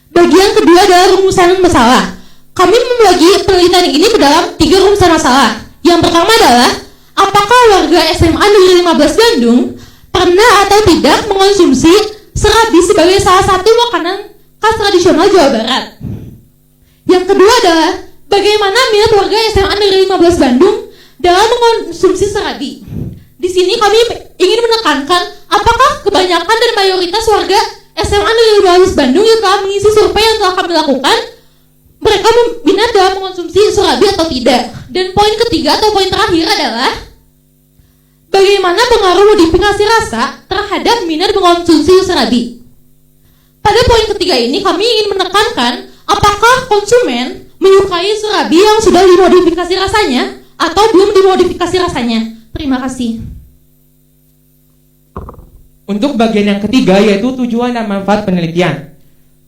Bagian kedua adalah rumusan masalah. Kami membagi penelitian ini ke dalam 3 rumusan masalah. Yang pertama adalah, apakah warga SMA Negeri 15 Bandung pernah atau tidak mengonsumsi serabi sebagai salah satu makanan khas tradisional Jawa Barat? Yang kedua adalah, bagaimana minat warga SMA Negeri 15 Bandung dalam mengonsumsi serabi? Di sini kami ingin menekankan apakah kebanyakan dan mayoritas warga SMA Negeri 15 Bandung yang telah mengisi survei yang telah kami lakukan, mereka minat dalam mengonsumsi surabi atau tidak. Dan poin ketiga atau poin terakhir adalah, bagaimana pengaruh modifikasi rasa terhadap minat mengonsumsi surabi. Pada poin ketiga ini kami ingin menekankan apakah konsumen menyukai surabi yang sudah dimodifikasi rasanya atau belum dimodifikasi rasanya. Terima kasih. Untuk bagian yang ketiga, yaitu tujuan dan manfaat penelitian.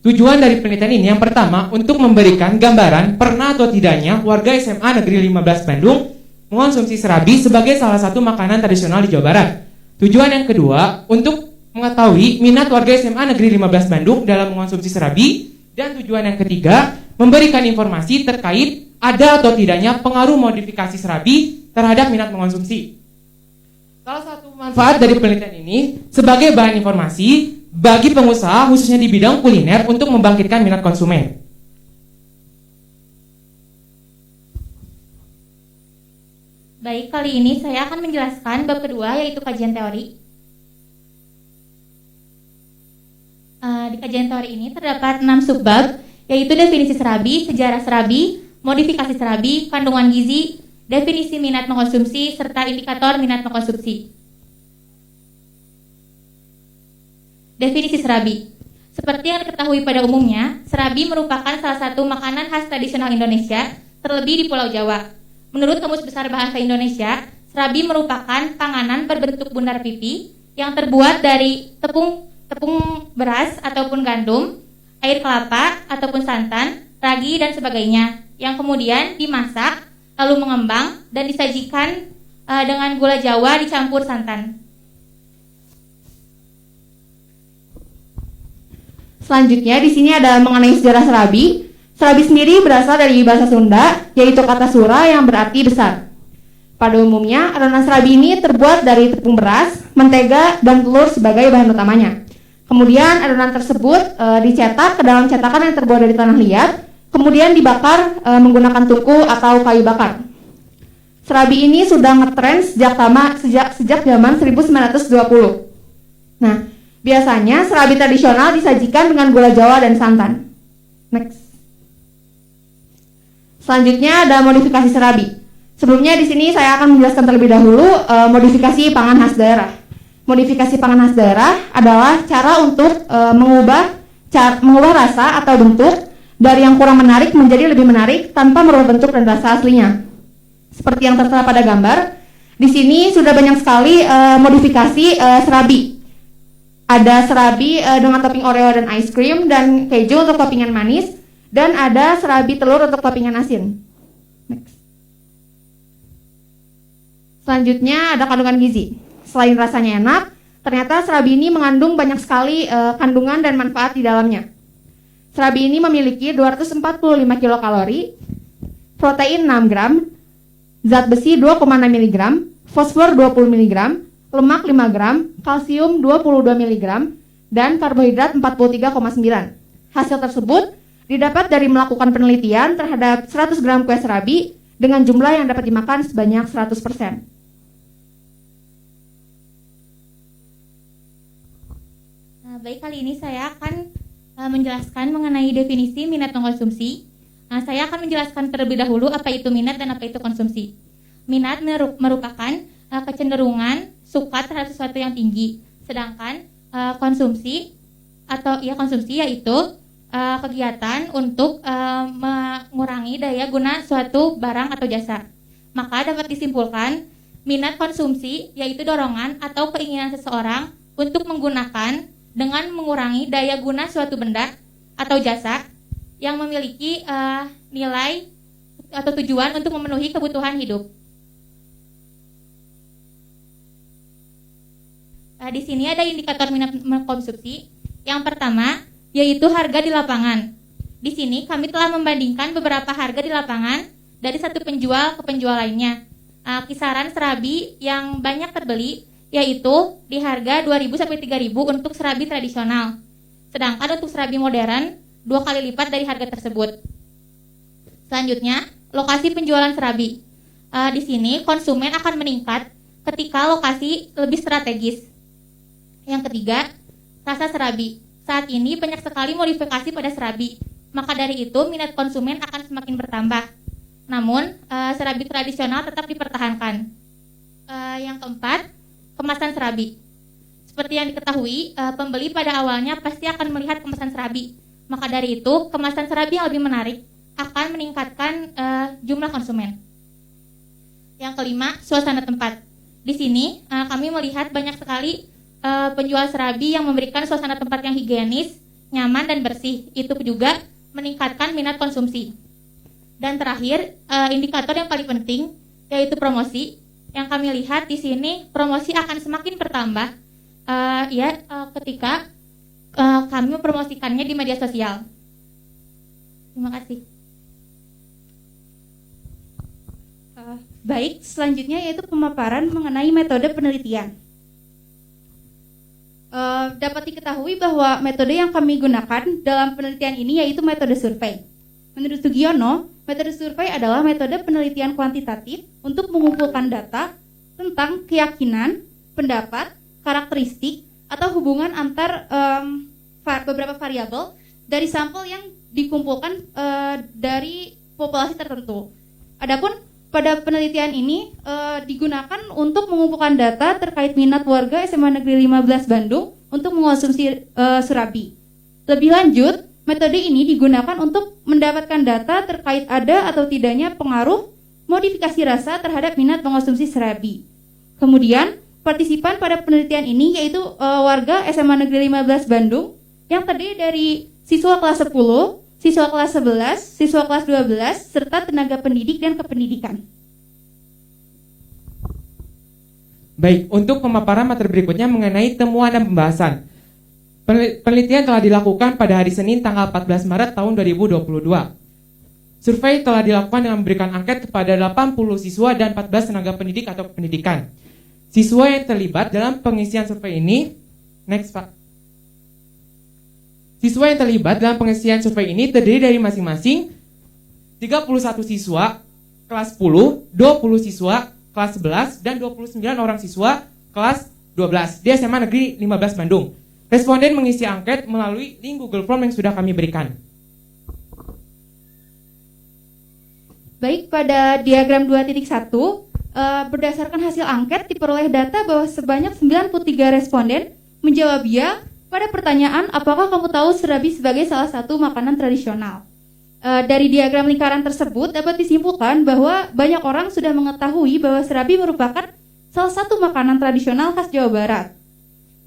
Tujuan dari penelitian ini yang pertama, untuk memberikan gambaran pernah atau tidaknya warga SMA Negeri 15 Bandung mengonsumsi serabi sebagai salah satu makanan tradisional di Jawa Barat. Tujuan yang kedua, untuk mengetahui minat warga SMA Negeri 15 Bandung dalam mengonsumsi serabi. Dan tujuan yang ketiga, memberikan informasi terkait ada atau tidaknya pengaruh modifikasi serabi terhadap minat mengonsumsi. Salah satu manfaat dari penelitian ini sebagai bahan informasi bagi pengusaha khususnya di bidang kuliner untuk membangkitkan minat konsumen. Baik, kali ini saya akan menjelaskan bab kedua, yaitu kajian teori. Di kajian teori ini terdapat 6 subbab, yaitu definisi serabi, sejarah serabi, modifikasi serabi, kandungan gizi, definisi minat mengkonsumsi, serta indikator minat mengkonsumsi. Definisi serabi. Seperti yang diketahui pada umumnya, serabi merupakan salah satu makanan khas tradisional Indonesia, terlebih di Pulau Jawa. Menurut Kamus Besar Bahasa Indonesia, serabi merupakan panganan berbentuk bundar pipi yang terbuat dari tepung beras ataupun gandum, air kelapa ataupun santan, ragi dan sebagainya, yang kemudian dimasak lalu mengembang dan disajikan dengan gula Jawa dicampur santan. Selanjutnya di sini ada mengenai sejarah serabi. Serabi sendiri berasal dari bahasa Sunda, yaitu kata sura yang berarti besar. Pada umumnya, adonan serabi ini terbuat dari tepung beras, mentega, dan telur sebagai bahan utamanya. Kemudian adonan tersebut dicetak ke dalam cetakan yang terbuat dari tanah liat, kemudian dibakar menggunakan tungku atau kayu bakar. Serabi ini sudah ngetren sejak zaman 1920. Nah, biasanya serabi tradisional disajikan dengan gula Jawa dan santan. Next. Selanjutnya ada modifikasi serabi. Sebelumnya di sini saya akan menjelaskan terlebih dahulu modifikasi pangan khas daerah. Modifikasi pangan khas daerah adalah cara untuk mengubah rasa atau bentuk dari yang kurang menarik menjadi lebih menarik tanpa merubah bentuk dan rasa aslinya. Seperti yang tertera pada gambar, di sini sudah banyak sekali modifikasi serabi. Ada serabi dengan topping Oreo dan ice cream dan keju untuk toppingan manis, dan ada serabi telur untuk toppingan asin. Next. Selanjutnya ada kandungan gizi. Selain rasanya enak, ternyata serabi ini mengandung banyak sekali kandungan dan manfaat di dalamnya. Serabi ini memiliki 245 kilokalori, protein 6 gram, zat besi 2,6 mg, fosfor 20 mg, lemak 5 gram, kalsium 22 mg, dan karbohidrat 43,9. Hasil tersebut didapat dari melakukan penelitian terhadap 100 gram kue serabi dengan jumlah yang dapat dimakan sebanyak 100%. Baik, kali ini saya akan menjelaskan mengenai definisi minat mengkonsumsi. Saya akan menjelaskan terlebih dahulu apa itu minat dan apa itu konsumsi. Minat merupakan kecenderungan suka terhadap sesuatu yang tinggi, sedangkan konsumsi yaitu kegiatan untuk mengurangi daya guna suatu barang atau jasa. Maka dapat disimpulkan minat konsumsi yaitu dorongan atau keinginan seseorang untuk menggunakan dengan mengurangi daya guna suatu benda atau jasa yang memiliki nilai atau tujuan untuk memenuhi kebutuhan hidup. Di sini ada indikator minat mengkonsumsi. Yang pertama yaitu harga di lapangan. Di sini kami telah membandingkan beberapa harga di lapangan dari satu penjual ke penjual lainnya. Kisaran serabi yang banyak terbeli yaitu di harga 2.000 sampai 3.000 untuk serabi tradisional. Sedangkan untuk serabi modern 2 kali lipat dari harga tersebut. Selanjutnya, lokasi penjualan serabi. Di sini konsumen akan meningkat ketika lokasi lebih strategis. Yang ketiga, rasa serabi. Saat ini banyak sekali modifikasi pada serabi. Maka dari itu minat konsumen akan semakin bertambah. Namun, serabi tradisional tetap dipertahankan. Yang keempat, kemasan serabi. Seperti yang diketahui, pembeli pada awalnya pasti akan melihat kemasan serabi. Maka dari itu, kemasan serabi yang lebih menarik akan meningkatkan jumlah konsumen. Yang kelima, suasana tempat. Di sini kami melihat banyak sekali penjual serabi yang memberikan suasana tempat yang higienis, nyaman dan bersih. Itu juga meningkatkan minat konsumsi. Dan terakhir, indikator yang paling penting yaitu promosi. Yang kami lihat di sini promosi akan semakin bertambah ketika kami mempromosikannya di media sosial. Terima kasih. Baik, selanjutnya yaitu pemaparan mengenai metode penelitian. Dapat diketahui bahwa metode yang kami gunakan dalam penelitian ini yaitu metode survei. Menurut Sugiono, metode survei adalah metode penelitian kuantitatif untuk mengumpulkan data tentang keyakinan, pendapat, karakteristik, atau hubungan antar beberapa variabel dari sampel yang dikumpulkan dari populasi tertentu. Adapun pada penelitian ini digunakan untuk mengumpulkan data terkait minat warga SMA Negeri 15 Bandung untuk mengonsumsi serabi. Lebih lanjut, metode ini digunakan untuk mendapatkan data terkait ada atau tidaknya pengaruh modifikasi rasa terhadap minat mengonsumsi serabi. Kemudian, partisipan pada penelitian ini yaitu warga SMA Negeri 15 Bandung yang terdiri dari siswa kelas 10, siswa kelas 11, siswa kelas 12, serta tenaga pendidik dan kependidikan. Baik, untuk pemaparan materi berikutnya mengenai temuan dan pembahasan. Penelitian telah dilakukan pada hari Senin tanggal 14 Maret tahun 2022. Survei telah dilakukan dengan memberikan angket kepada 80 siswa dan 14 tenaga pendidik atau pendidikan. Siswa yang terlibat dalam pengisian survei ini, next Pak. Siswa yang terlibat dalam pengisian survei ini terdiri dari masing-masing 31 siswa kelas 10, 20 siswa kelas 11, dan 29 orang siswa kelas 12 di SMA Negeri 15 Bandung. Responden mengisi angket melalui link Google Form yang sudah kami berikan. Baik, pada diagram 2.1, berdasarkan hasil angket diperoleh data bahwa sebanyak 93 responden menjawab ya pada pertanyaan apakah kamu tahu serabi sebagai salah satu makanan tradisional. Dari diagram lingkaran tersebut dapat disimpulkan bahwa banyak orang sudah mengetahui bahwa serabi merupakan salah satu makanan tradisional khas Jawa Barat.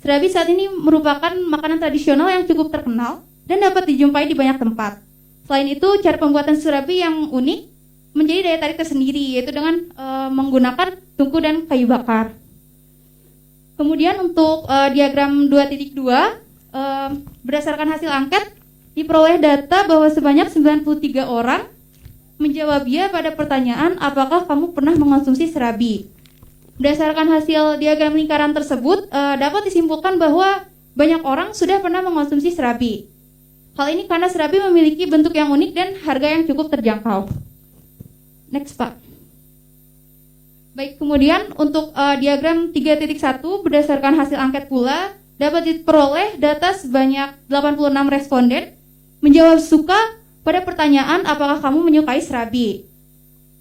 Serabi saat ini merupakan makanan tradisional yang cukup terkenal dan dapat dijumpai di banyak tempat. Selain itu, cara pembuatan serabi yang unik menjadi daya tarik tersendiri, yaitu dengan menggunakan tungku dan kayu bakar. Kemudian untuk diagram 2.2, berdasarkan hasil angket diperoleh data bahwa sebanyak 93 orang menjawab ya pada pertanyaan apakah kamu pernah mengonsumsi serabi. Berdasarkan hasil diagram lingkaran tersebut dapat disimpulkan bahwa banyak orang sudah pernah mengonsumsi serabi. Hal ini karena serabi memiliki bentuk yang unik dan harga yang cukup terjangkau. Next Pak. Baik, kemudian untuk diagram 3.1 berdasarkan hasil angket pula dapat diperoleh data sebanyak 86 responden menjawab suka pada pertanyaan apakah kamu menyukai serabi.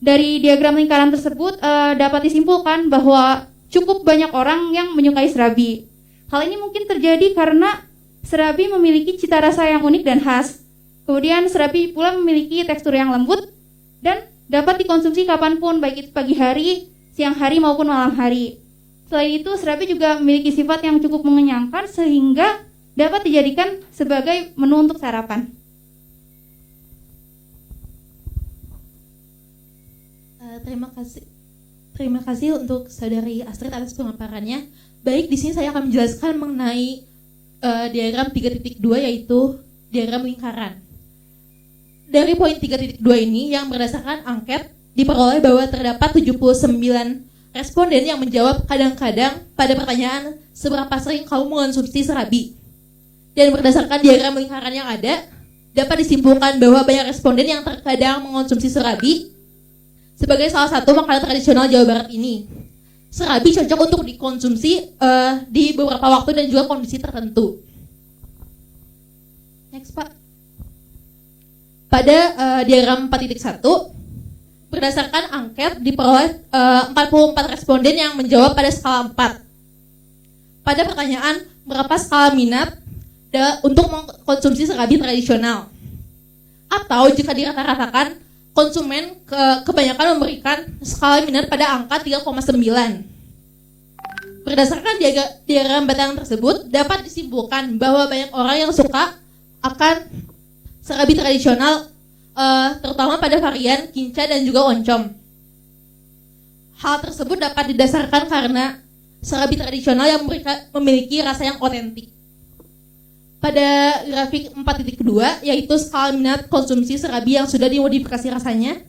Dari diagram lingkaran tersebut dapat disimpulkan bahwa cukup banyak orang yang menyukai serabi. Hal ini mungkin terjadi karena serabi memiliki cita rasa yang unik dan khas. Kemudian serabi pula memiliki tekstur yang lembut dan dapat dikonsumsi kapanpun, baik itu pagi hari, siang hari maupun malam hari. Selain itu, serabi juga memiliki sifat yang cukup mengenyangkan sehingga dapat dijadikan sebagai menu untuk sarapan. Terima kasih untuk Saudari Astrid atas pemaparannya. Baik, di sini saya akan menjelaskan mengenai diagram 3.2 yaitu diagram lingkaran. Dari poin 3.2 ini yang berdasarkan angket diperoleh bahwa terdapat 79 responden yang menjawab kadang-kadang pada pertanyaan seberapa sering kamu mengonsumsi serabi. Dan berdasarkan diagram lingkaran yang ada dapat disimpulkan bahwa banyak responden yang terkadang mengonsumsi serabi sebagai salah satu makanan tradisional Jawa Barat ini. Serabi cocok untuk dikonsumsi di beberapa waktu dan juga kondisi tertentu. Next Pak. Pada diagram 4.1 berdasarkan angket diperoleh 44 responden yang menjawab pada skala 4. Pada pertanyaan berapa skala minat untuk mengkonsumsi serabi tradisional, atau jika dirata-ratakan konsumen kebanyakan memberikan skala minat pada angka 3,9. Berdasarkan diagram batang tersebut dapat disimpulkan bahwa banyak orang yang suka akan serabi tradisional, terutama pada varian kinca dan juga oncom. Hal tersebut dapat didasarkan karena serabi tradisional yang memiliki rasa yang otentik. Pada grafik 4.2 yaitu skala minat konsumsi serabi yang sudah dimodifikasi rasanya,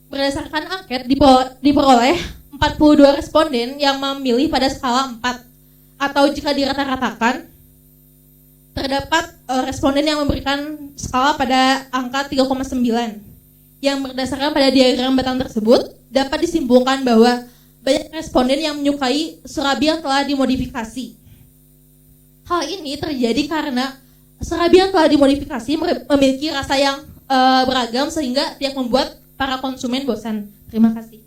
berdasarkan angket diperoleh 42 responden yang memilih pada skala 4, atau jika dirata-ratakan terdapat responden yang memberikan skala pada angka 3,9. Yang berdasarkan pada diagram batang tersebut dapat disimpulkan bahwa banyak responden yang menyukai serabi yang telah dimodifikasi. Hal ini terjadi karena serabi yang telah dimodifikasi memiliki rasa yang beragam sehingga tidak membuat para konsumen bosan. Terima kasih.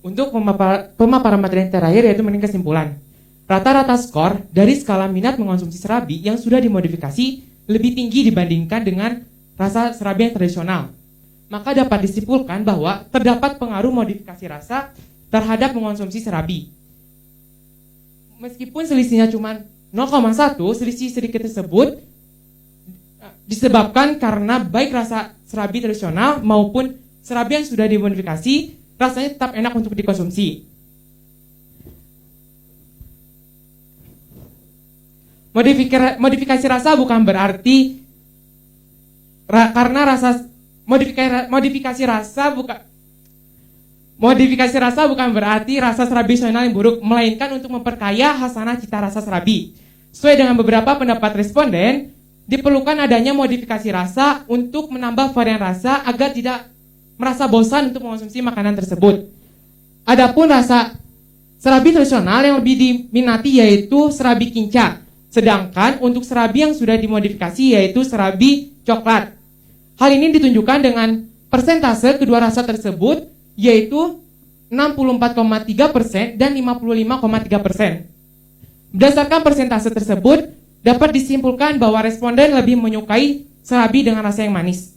Untuk pemaparan materi yang terakhir yaitu mengenai kesimpulan. Rata-rata skor dari skala minat mengonsumsi serabi yang sudah dimodifikasi lebih tinggi dibandingkan dengan rasa serabi yang tradisional. maka dapat disimpulkan bahwa terdapat pengaruh modifikasi rasa terhadap mengonsumsi serabi. Meskipun selisihnya cuma 0,1, selisih sedikit tersebut disebabkan karena baik rasa serabi tradisional maupun serabi yang sudah dimodifikasi, rasanya tetap enak untuk dikonsumsi. Modifikasi rasa bukan berarti karena rasa modifikasi rasa bukan berarti rasa serabi tradisional yang buruk, melainkan untuk memperkaya hasanah cita rasa serabi. Sesuai dengan beberapa pendapat responden, diperlukan adanya modifikasi rasa untuk menambah varian rasa agar tidak merasa bosan untuk mengonsumsi makanan tersebut. Adapun rasa serabi tradisional yang lebih diminati yaitu serabi kinca. Sedangkan untuk serabi yang sudah dimodifikasi yaitu serabi coklat. Hal ini ditunjukkan dengan persentase kedua rasa tersebut yaitu 64,3% dan 55,3%. Berdasarkan persentase tersebut dapat disimpulkan bahwa responden lebih menyukai serabi dengan rasa yang manis.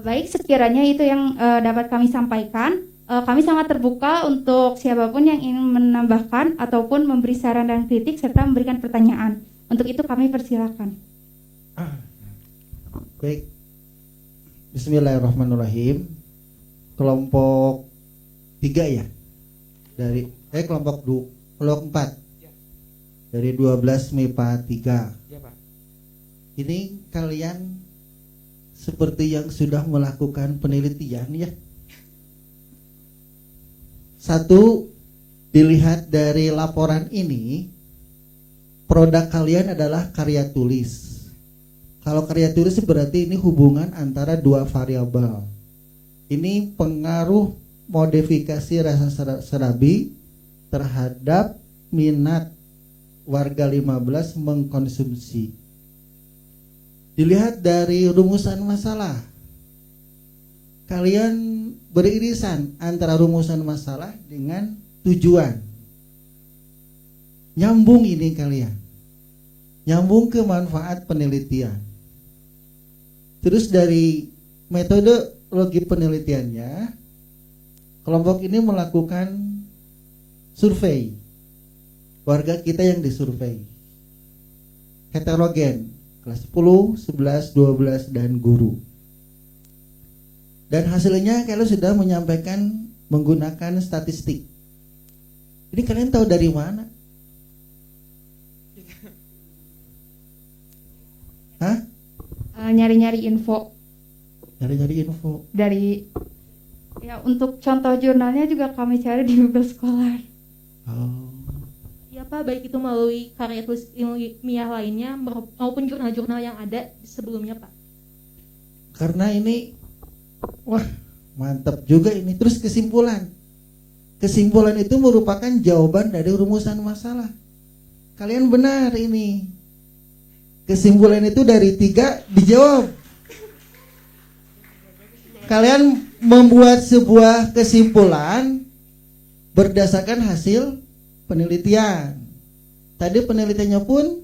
Baik, sekiranya itu yang dapat kami sampaikan. Kami sangat terbuka untuk siapapun yang ingin menambahkan ataupun memberi saran dan kritik serta memberikan pertanyaan. Untuk itu kami persilakan. Baik. Bismillahirrahmanirrahim. Kelompok 3 ya. Dari kelompok 4. Dari 12 MIPA 3. Ya, Pak. Ini kalian seperti yang sudah melakukan penelitian ya. Satu, dilihat dari laporan ini, produk kalian adalah karya tulis. Kalau karya tulis berarti ini hubungan antara dua variabel. Ini pengaruh modifikasi rasa serabi terhadap minat warga 15 mengkonsumsi. Dilihat dari rumusan masalah, kalian beririsan antara rumusan masalah dengan tujuan. Nyambung ini kalian. Nyambung ke manfaat penelitian. Terus dari metodologi penelitiannya, kelompok ini melakukan survei. Warga kita yang disurvei. Heterogen, kelas 10, 11, 12, dan guru. Dan hasilnya kalian sudah menyampaikan menggunakan statistik. Ini kalian tahu dari mana? Hah? Nyari-nyari info. Nyari-nyari info. Dari ya, untuk contoh jurnalnya juga kami cari di Google Scholar. Oh. Ya Pak, baik itu melalui karya tulis ilmiah lainnya maupun jurnal-jurnal yang ada sebelumnya Pak. Karena ini, wah mantap juga ini. Terus kesimpulan. Kesimpulan itu merupakan jawaban dari rumusan masalah. Kalian benar ini. Kesimpulan itu dari 3 dijawab. Kalian membuat sebuah kesimpulan berdasarkan hasil penelitian. Tadi penelitiannya pun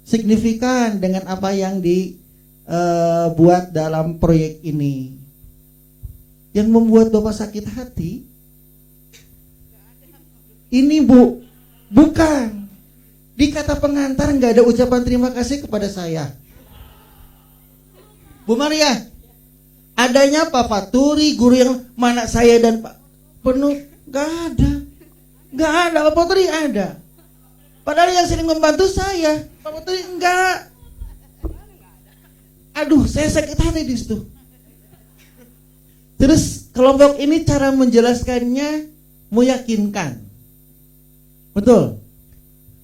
signifikan dengan apa yang dibuat dalam proyek ini. Yang membuat Bapak sakit hati ini bukan di kata pengantar nggak ada ucapan terima kasih kepada saya. Bu Maria, adanya Pak Faturi, guru yang mana saya dan Pak Penuh, nggak ada. Pak Faturi ada. Padahal yang sering membantu saya, Pak Faturi enggak. Aduh, saya sakit hati di situ. Terus kelompok ini cara menjelaskannya meyakinkan. Betul.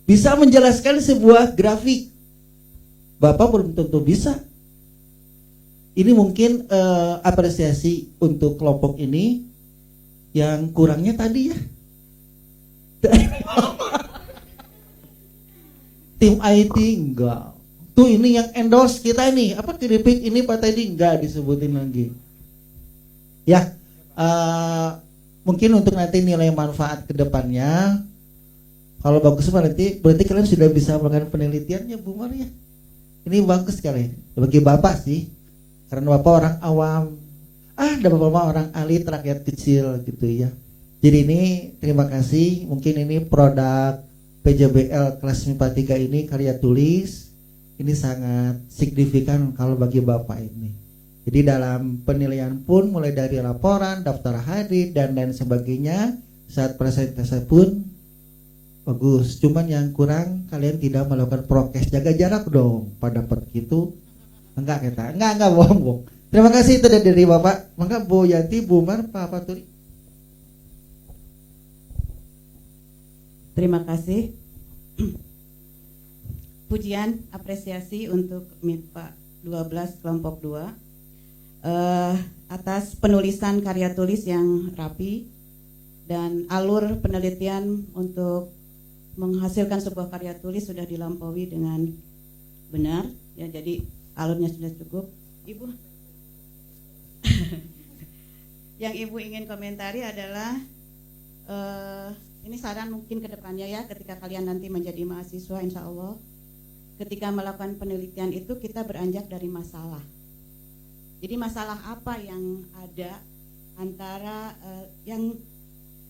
Bisa menjelaskan sebuah grafik. Bapak belum tentu bisa. Ini mungkin apresiasi untuk kelompok ini. Yang kurangnya tadi ya. Tim IT enggak. Tuh ini yang endorse kita ini. Apa keripik ini Pak tadi enggak disebutin lagi. Ya, mungkin untuk nanti nilai manfaat ke depannya Kalau bagus berarti kalian sudah bisa melakukan penelitiannya, Bu Maria. Ini bagus sekali bagi Bapak sih, karena Bapak orang awam. Ada Bapak orang ahli rakyat kecil gitu ya. Jadi ini terima kasih. Mungkin ini produk PJBL kelas MIPA 3 ini karya tulis. Ini sangat signifikan kalau bagi Bapak ini. Jadi dalam penilaian pun mulai dari laporan, daftar hadir dan lain sebagainya, saat presentasi pun bagus. Cuman yang kurang kalian tidak melakukan prokes, jaga jarak dong pada begitu. Enggak bohong. Terima kasih itu dari Bapak. Maka Bu Yanti, Bu Mar, Pak Faturi. Terima kasih. Pujian apresiasi untuk MIPA 12 kelompok 2 atas penulisan karya tulis yang rapi dan alur penelitian untuk menghasilkan sebuah karya tulis sudah dilampaui dengan benar ya, jadi alurnya sudah cukup. Ibu yang Ibu ingin komentari adalah ini saran mungkin ke depannya ya, ketika kalian nanti menjadi mahasiswa insya Allah, ketika melakukan penelitian itu kita beranjak dari masalah. Jadi masalah apa yang ada antara yang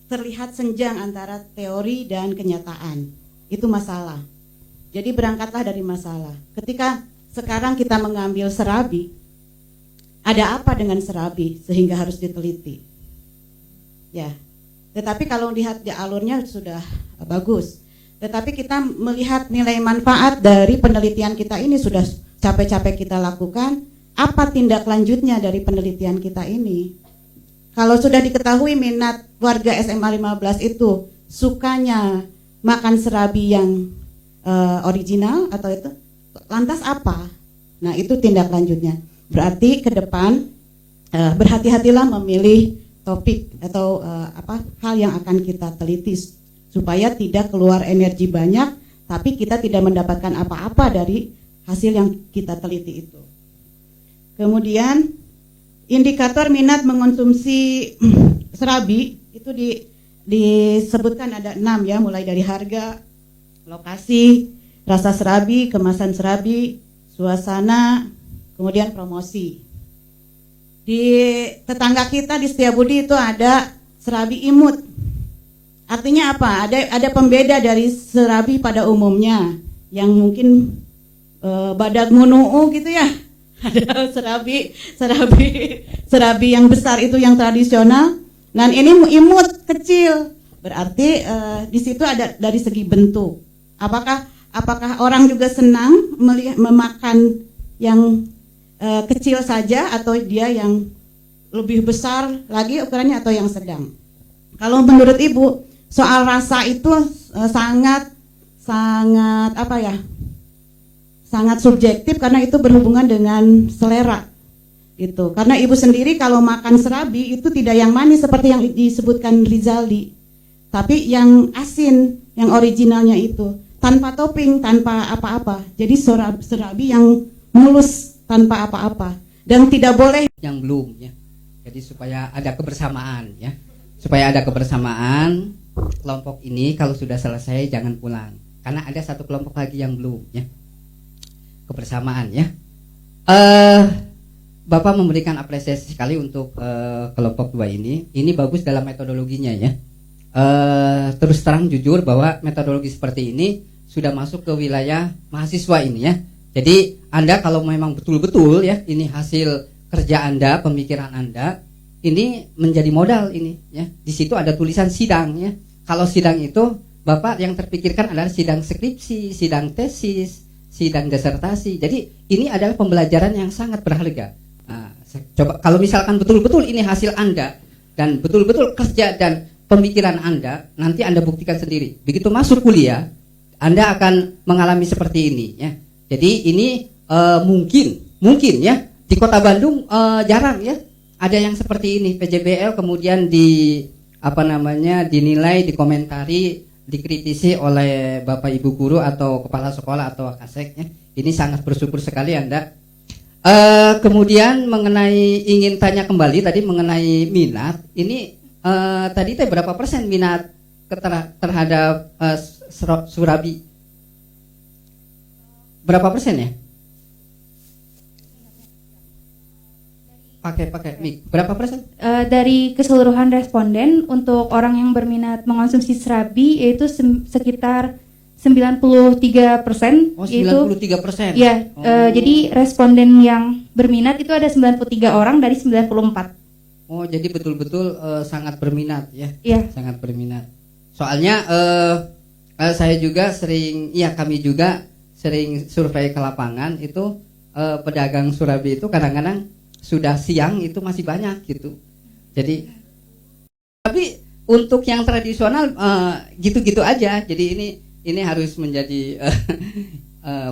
terlihat senjang antara teori dan kenyataan, itu masalah. Jadi berangkatlah dari masalah. Ketika sekarang kita mengambil serabi, ada apa dengan serabi sehingga harus diteliti? Ya, tetapi kalau lihat di alurnya sudah bagus. Tetapi kita melihat nilai manfaat dari penelitian kita ini sudah capek-capek kita lakukan. Apa tindak lanjutnya dari penelitian kita ini? Kalau sudah diketahui minat warga SMA 15 itu sukanya makan serabi yang original atau itu, lantas apa? Nah itu tindak lanjutnya. Berarti ke depan berhati-hatilah memilih topik atau hal yang akan kita teliti supaya tidak keluar energi banyak tapi kita tidak mendapatkan apa-apa dari hasil yang kita teliti itu. Kemudian indikator minat mengonsumsi serabi itu disebutkan ada 6 ya, mulai dari harga, lokasi, rasa serabi, kemasan serabi, suasana, kemudian promosi. Di tetangga kita di Setiabudi itu ada serabi imut. Artinya apa? Ada pembeda dari serabi pada umumnya yang mungkin badak munuu gitu ya. Ada serabi yang besar itu yang tradisional. Dan ini imut kecil. Berarti di situ ada dari segi bentuk. Apakah orang juga senang memakan yang kecil saja atau dia yang lebih besar lagi ukurannya atau yang sedang? Kalau menurut Ibu soal rasa itu sangat sangat subjektif karena itu berhubungan dengan selera itu. Karena Ibu sendiri kalau makan serabi itu tidak yang manis seperti yang disebutkan Rizaldi, tapi yang asin, yang originalnya itu tanpa topping, tanpa apa-apa. Jadi serabi yang mulus tanpa apa-apa dan tidak boleh yang belum ya. Jadi supaya ada kebersamaan ya. Supaya ada kebersamaan, kelompok ini kalau sudah selesai jangan pulang. Karena ada satu kelompok lagi yang belum ya. Kebersamaan ya. Bapak memberikan apresiasi sekali untuk kelompok 2 ini. Ini bagus dalam metodologinya ya. Terus terang jujur bahwa metodologi seperti ini sudah masuk ke wilayah mahasiswa ini ya. Jadi Anda kalau memang betul-betul ya ini hasil kerja Anda, pemikiran Anda, ini menjadi modal ini ya. Di situ ada tulisan sidang ya. Kalau sidang itu Bapak yang terpikirkan adalah sidang skripsi, sidang tesis, sidang disertasi. Jadi ini adalah pembelajaran yang sangat berharga. Nah, coba kalau misalkan betul-betul ini hasil Anda dan betul-betul kerja dan pemikiran Anda, nanti Anda buktikan sendiri. Begitu masuk kuliah, Anda akan mengalami seperti ini ya. Jadi ini mungkin ya di Kota Bandung jarang ya ada yang seperti ini. PJBL kemudian dinilai, dikomentari, dikritisi oleh Bapak Ibu guru atau kepala sekolah atau Kasek ya. Ini sangat bersyukur sekali Anda. Kemudian mengenai ingin tanya kembali tadi mengenai minat. Ini tadi berapa persen minat terhadap Surabi. Berapa persen ya? Pakai mic. Berapa persen? Dari keseluruhan responden untuk orang yang berminat mengonsumsi serabi yaitu sekitar 93%. Oh, 93%. Ya, jadi responden yang berminat itu ada 93 orang dari 94. Oh, jadi betul-betul sangat berminat ya? Iya. Sangat berminat. Soalnya saya juga kami juga sering survei ke lapangan itu pedagang surabi itu kadang-kadang sudah siang itu masih banyak gitu. Jadi tapi untuk yang tradisional gitu-gitu aja. Jadi ini harus menjadi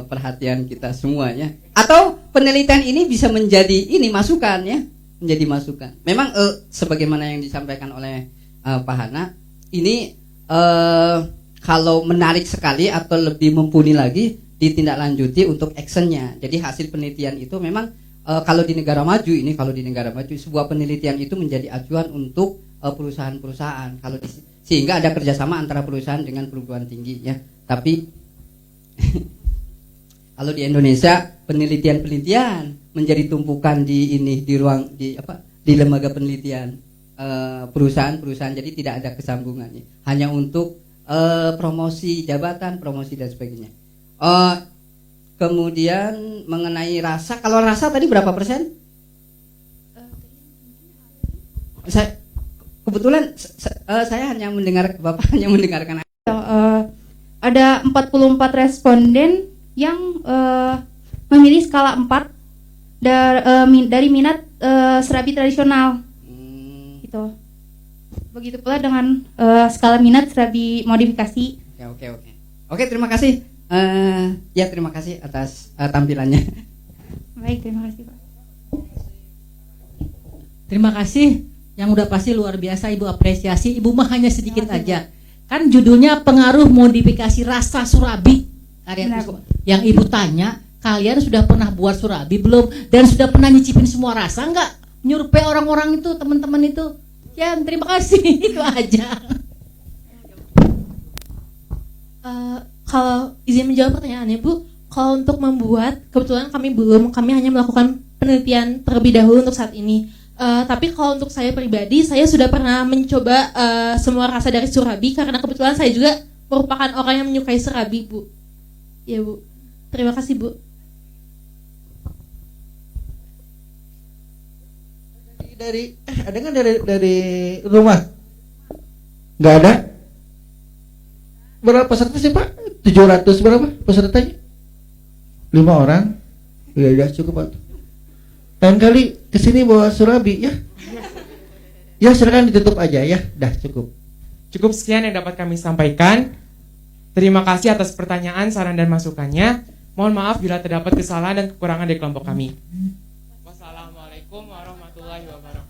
perhatian kita semua ya. Atau penelitian ini bisa menjadi masukan ya, menjadi masukan. Memang sebagaimana yang disampaikan oleh Pak Hana, ini kalau menarik sekali atau lebih mumpuni lagi ditindaklanjuti untuk actionnya. Jadi hasil penelitian itu memang kalau di negara maju sebuah penelitian itu menjadi acuan untuk perusahaan-perusahaan. Sehingga ada kerjasama antara perusahaan dengan perguruan tinggi ya. Tapi kalau di Indonesia penelitian menjadi tumpukan di lembaga penelitian perusahaan-perusahaan, jadi tidak ada kesambungannya. Hanya untuk promosi jabatan, promosi dan sebagainya. Kemudian mengenai rasa, kalau rasa tadi berapa persen? Saya kebetulan saya hanya mendengar, Bapak hanya mendengarkan. Ada 44 responden yang memilih skala 4 dari minat serabi tradisional. Gitu. Begitu pula dengan skala minat serabi modifikasi. Oke, terima kasih. Terima kasih atas tampilannya. Baik, terima kasih Pak. Terima kasih. Yang udah pasti luar biasa Ibu apresiasi. Ibu mah hanya sedikit aja. Kan judulnya pengaruh modifikasi rasa surabi. Yang Ibu tanya, kalian sudah pernah buat surabi belum? Dan sudah pernah nyicipin semua rasa enggak? Nyurvei orang-orang itu, teman-teman itu. Ya, terima kasih. Itu aja. Kalau izin menjawab pertanyaannya Bu, kalau untuk membuat, kebetulan kami hanya melakukan penelitian terlebih dahulu untuk saat ini. Tapi kalau untuk saya pribadi, saya sudah pernah mencoba semua rasa dari surabi karena kebetulan saya juga merupakan orang yang menyukai surabi Bu. Ya Bu, terima kasih Bu. Ada nggak dari rumah? Nggak ada. Berapa peserta sih Pak? 700 berapa pesertanya? 5 orang. Ya cukup Pak. Lain kali kesini bawa surabi ya. Ya silakan ditutup aja ya. Dah cukup. Cukup sekian yang dapat kami sampaikan. Terima kasih atas pertanyaan, saran dan masukannya. Mohon maaf bila terdapat kesalahan dan kekurangan dari kelompok kami. Wassalamualaikum warahmatullahi wabarakatuh.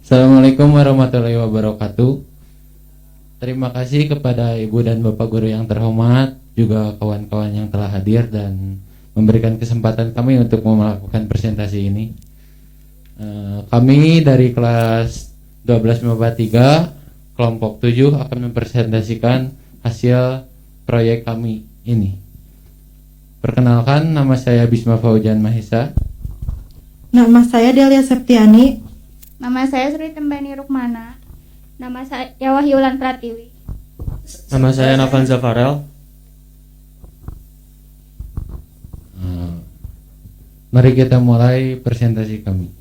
Assalamualaikum warahmatullahi wabarakatuh. Terima kasih kepada Ibu dan Bapak Guru yang terhormat, juga kawan-kawan yang telah hadir dan memberikan kesempatan kami untuk melakukan presentasi ini. Kami dari kelas 1253 kelompok 7 akan mempresentasikan hasil proyek kami ini. Perkenalkan, nama saya Bisma Faujan Mahesa. Nama saya Delia Septiani. Nama saya Sri Tembani Rukmana. Nama saya Wahyulan Pratiwi. Nama saya Navan Zafarel. Mari kita mulai presentasi kami.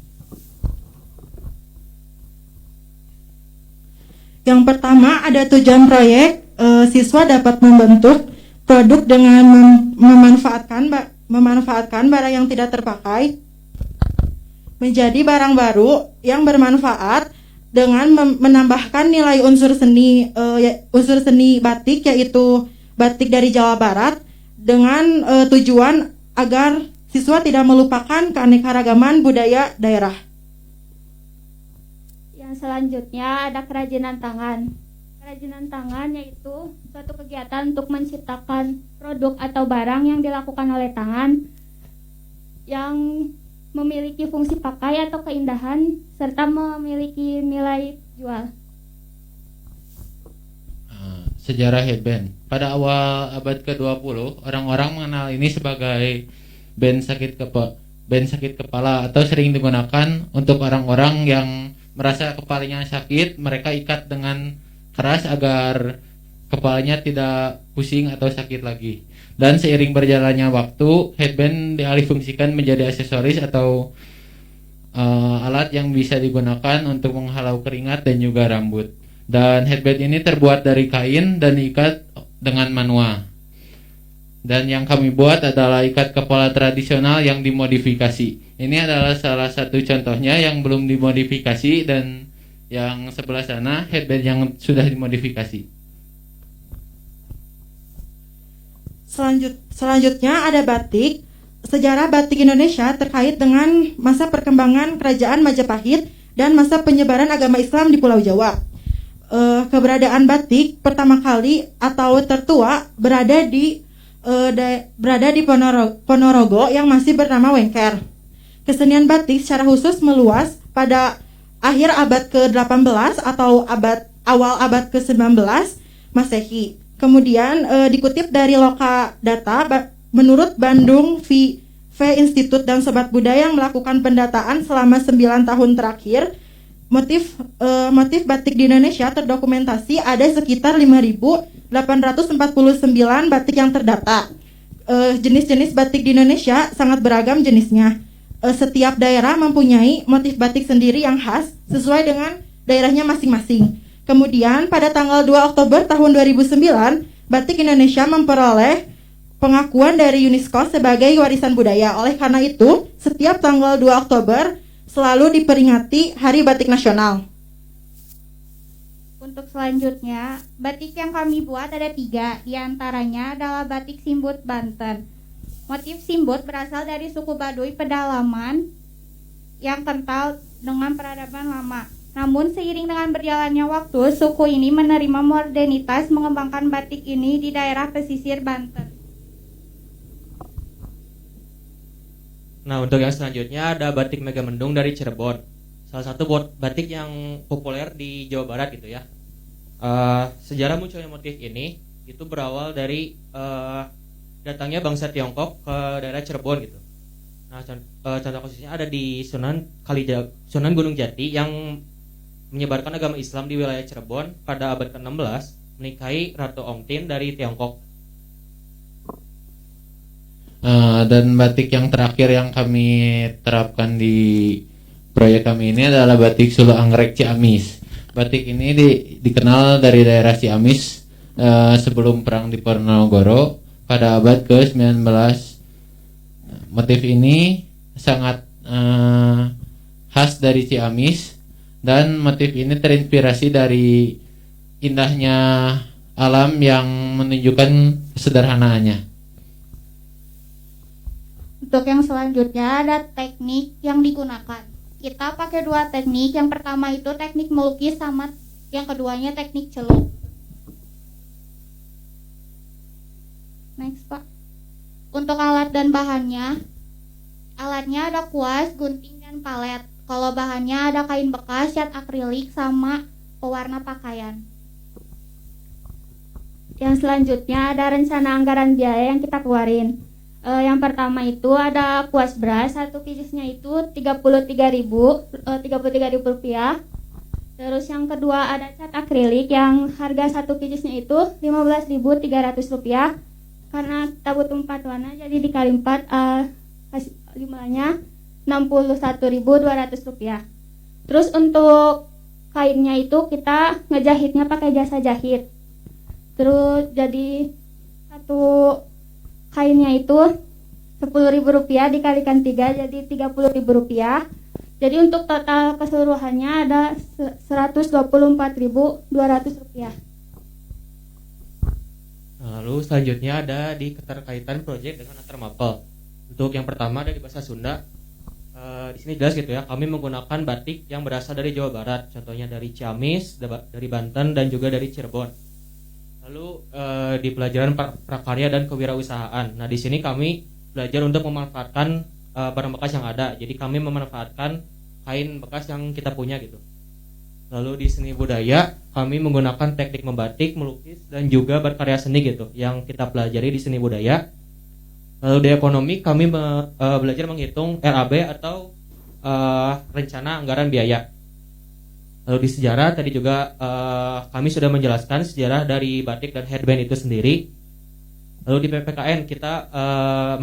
Yang pertama ada tujuan proyek, siswa dapat membentuk produk dengan memanfaatkan barang yang tidak terpakai menjadi barang baru yang bermanfaat dengan menambahkan nilai unsur seni batik, yaitu batik dari Jawa Barat, dengan tujuan agar siswa tidak melupakan keanekaragaman budaya daerah. Yang selanjutnya ada kerajinan tangan. Kerajinan tangan yaitu suatu kegiatan untuk menciptakan produk atau barang yang dilakukan oleh tangan yang memiliki fungsi pakai atau keindahan serta memiliki nilai jual. Sejarah headband. Pada awal abad ke-20, orang-orang mengenal ini sebagai band sakit kepala atau sering digunakan untuk orang-orang yang merasa kepalanya sakit. Mereka ikat dengan keras agar kepalanya tidak pusing atau sakit lagi. Dan seiring berjalannya waktu, headband dialihfungsikan menjadi aksesoris atau alat yang bisa digunakan untuk menghalau keringat dan juga rambut. Dan headband ini terbuat dari kain dan diikat dengan manual. Dan yang kami buat adalah ikat kepala tradisional yang dimodifikasi. Ini adalah salah satu contohnya yang belum dimodifikasi, dan yang sebelah sana headband yang sudah dimodifikasi. Selanjutnya ada batik. Sejarah batik Indonesia terkait dengan masa perkembangan kerajaan Majapahit dan masa penyebaran agama Islam di Pulau Jawa. Keberadaan batik pertama kali atau tertua berada di Ponorogo yang masih bernama Wengker. Kesenian batik secara khusus meluas pada akhir abad ke-18 atau awal abad ke-19 Masehi. Kemudian dikutip dari Loka Data, menurut Bandung V Institute dan Sobat Budaya yang melakukan pendataan selama 9 tahun terakhir, motif batik di Indonesia terdokumentasi ada sekitar 5.849 batik yang terdata. Jenis-jenis batik di Indonesia sangat beragam jenisnya. Setiap daerah mempunyai motif batik sendiri yang khas sesuai dengan daerahnya masing-masing. Kemudian pada tanggal 2 Oktober tahun 2009, batik Indonesia memperoleh pengakuan dari UNESCO sebagai warisan budaya. Oleh karena itu, setiap tanggal 2 Oktober selalu diperingati Hari Batik Nasional. Untuk selanjutnya, batik yang kami buat ada 3, diantaranya adalah batik Simbut Banten. Motif Simbut berasal dari suku Baduy pedalaman yang kental dengan peradaban lama. Namun seiring dengan berjalannya waktu, suku ini menerima modernitas mengembangkan batik ini di daerah pesisir Banten. Nah, untuk yang selanjutnya ada batik Megamendung dari Cirebon. Salah satu batik yang populer di Jawa Barat gitu ya. Sejarah munculnya motif ini itu berawal dari datangnya bangsa Tiongkok ke daerah Cirebon gitu. Nah, contoh kasusnya ada di Sunan Gunung Jati yang menyebarkan agama Islam di wilayah Cirebon pada abad ke-16, menikahi Ratu Ongtin dari Tiongkok. Dan batik yang terakhir yang kami terapkan di proyek kami ini adalah batik Sulu Anggrek Ciamis. Batik ini dikenal dari daerah Ciamis sebelum perang di Ponorogo pada abad ke-19. Motif ini sangat khas dari Ciamis, dan motif ini terinspirasi dari indahnya alam yang menunjukkan kesederhanaannya. Untuk yang selanjutnya ada teknik yang digunakan. Kita pakai 2 teknik. Yang pertama itu teknik melukis, sama yang keduanya teknik celup. Next, Pak. Untuk alat dan bahannya, alatnya ada kuas, gunting, dan palet. Kalau bahannya ada kain bekas, cat akrilik, sama pewarna pakaian. Yang selanjutnya ada rencana anggaran biaya yang kita keluarin. Yang pertama itu ada kuas beras, satu kijisnya itu 33.000 rupiah. Terus yang kedua ada cat akrilik yang harga satu kijisnya itu 15.300 rupiah. Karena kita butuh 4 warna jadi dikali 4 jumlahnya 61.200 rupiah. Terus untuk kainnya itu kita ngejahitnya pakai jasa jahit. Terus jadi satu kainnya itu 10.000 rupiah dikalikan 3 jadi 30.000 rupiah. Jadi untuk total keseluruhannya ada 124.200 rupiah. Lalu selanjutnya ada di keterkaitan proyek dengan antar mapel. Untuk yang pertama ada di bahasa Sunda. Di sini jelas gitu ya, kami menggunakan batik yang berasal dari Jawa Barat, contohnya dari Ciamis, dari Banten dan juga dari Cirebon. Lalu di pelajaran prakarya dan kewirausahaan. Nah, di sini kami belajar untuk memanfaatkan barang bekas yang ada. Jadi kami memanfaatkan kain bekas yang kita punya gitu. Lalu di seni budaya kami menggunakan teknik membatik, melukis dan juga berkarya seni gitu yang kita pelajari di seni budaya. Lalu di ekonomi kami belajar menghitung RAB atau rencana anggaran biaya. Lalu di sejarah tadi juga kami sudah menjelaskan sejarah dari batik dan headband itu sendiri. Lalu di PPKN kita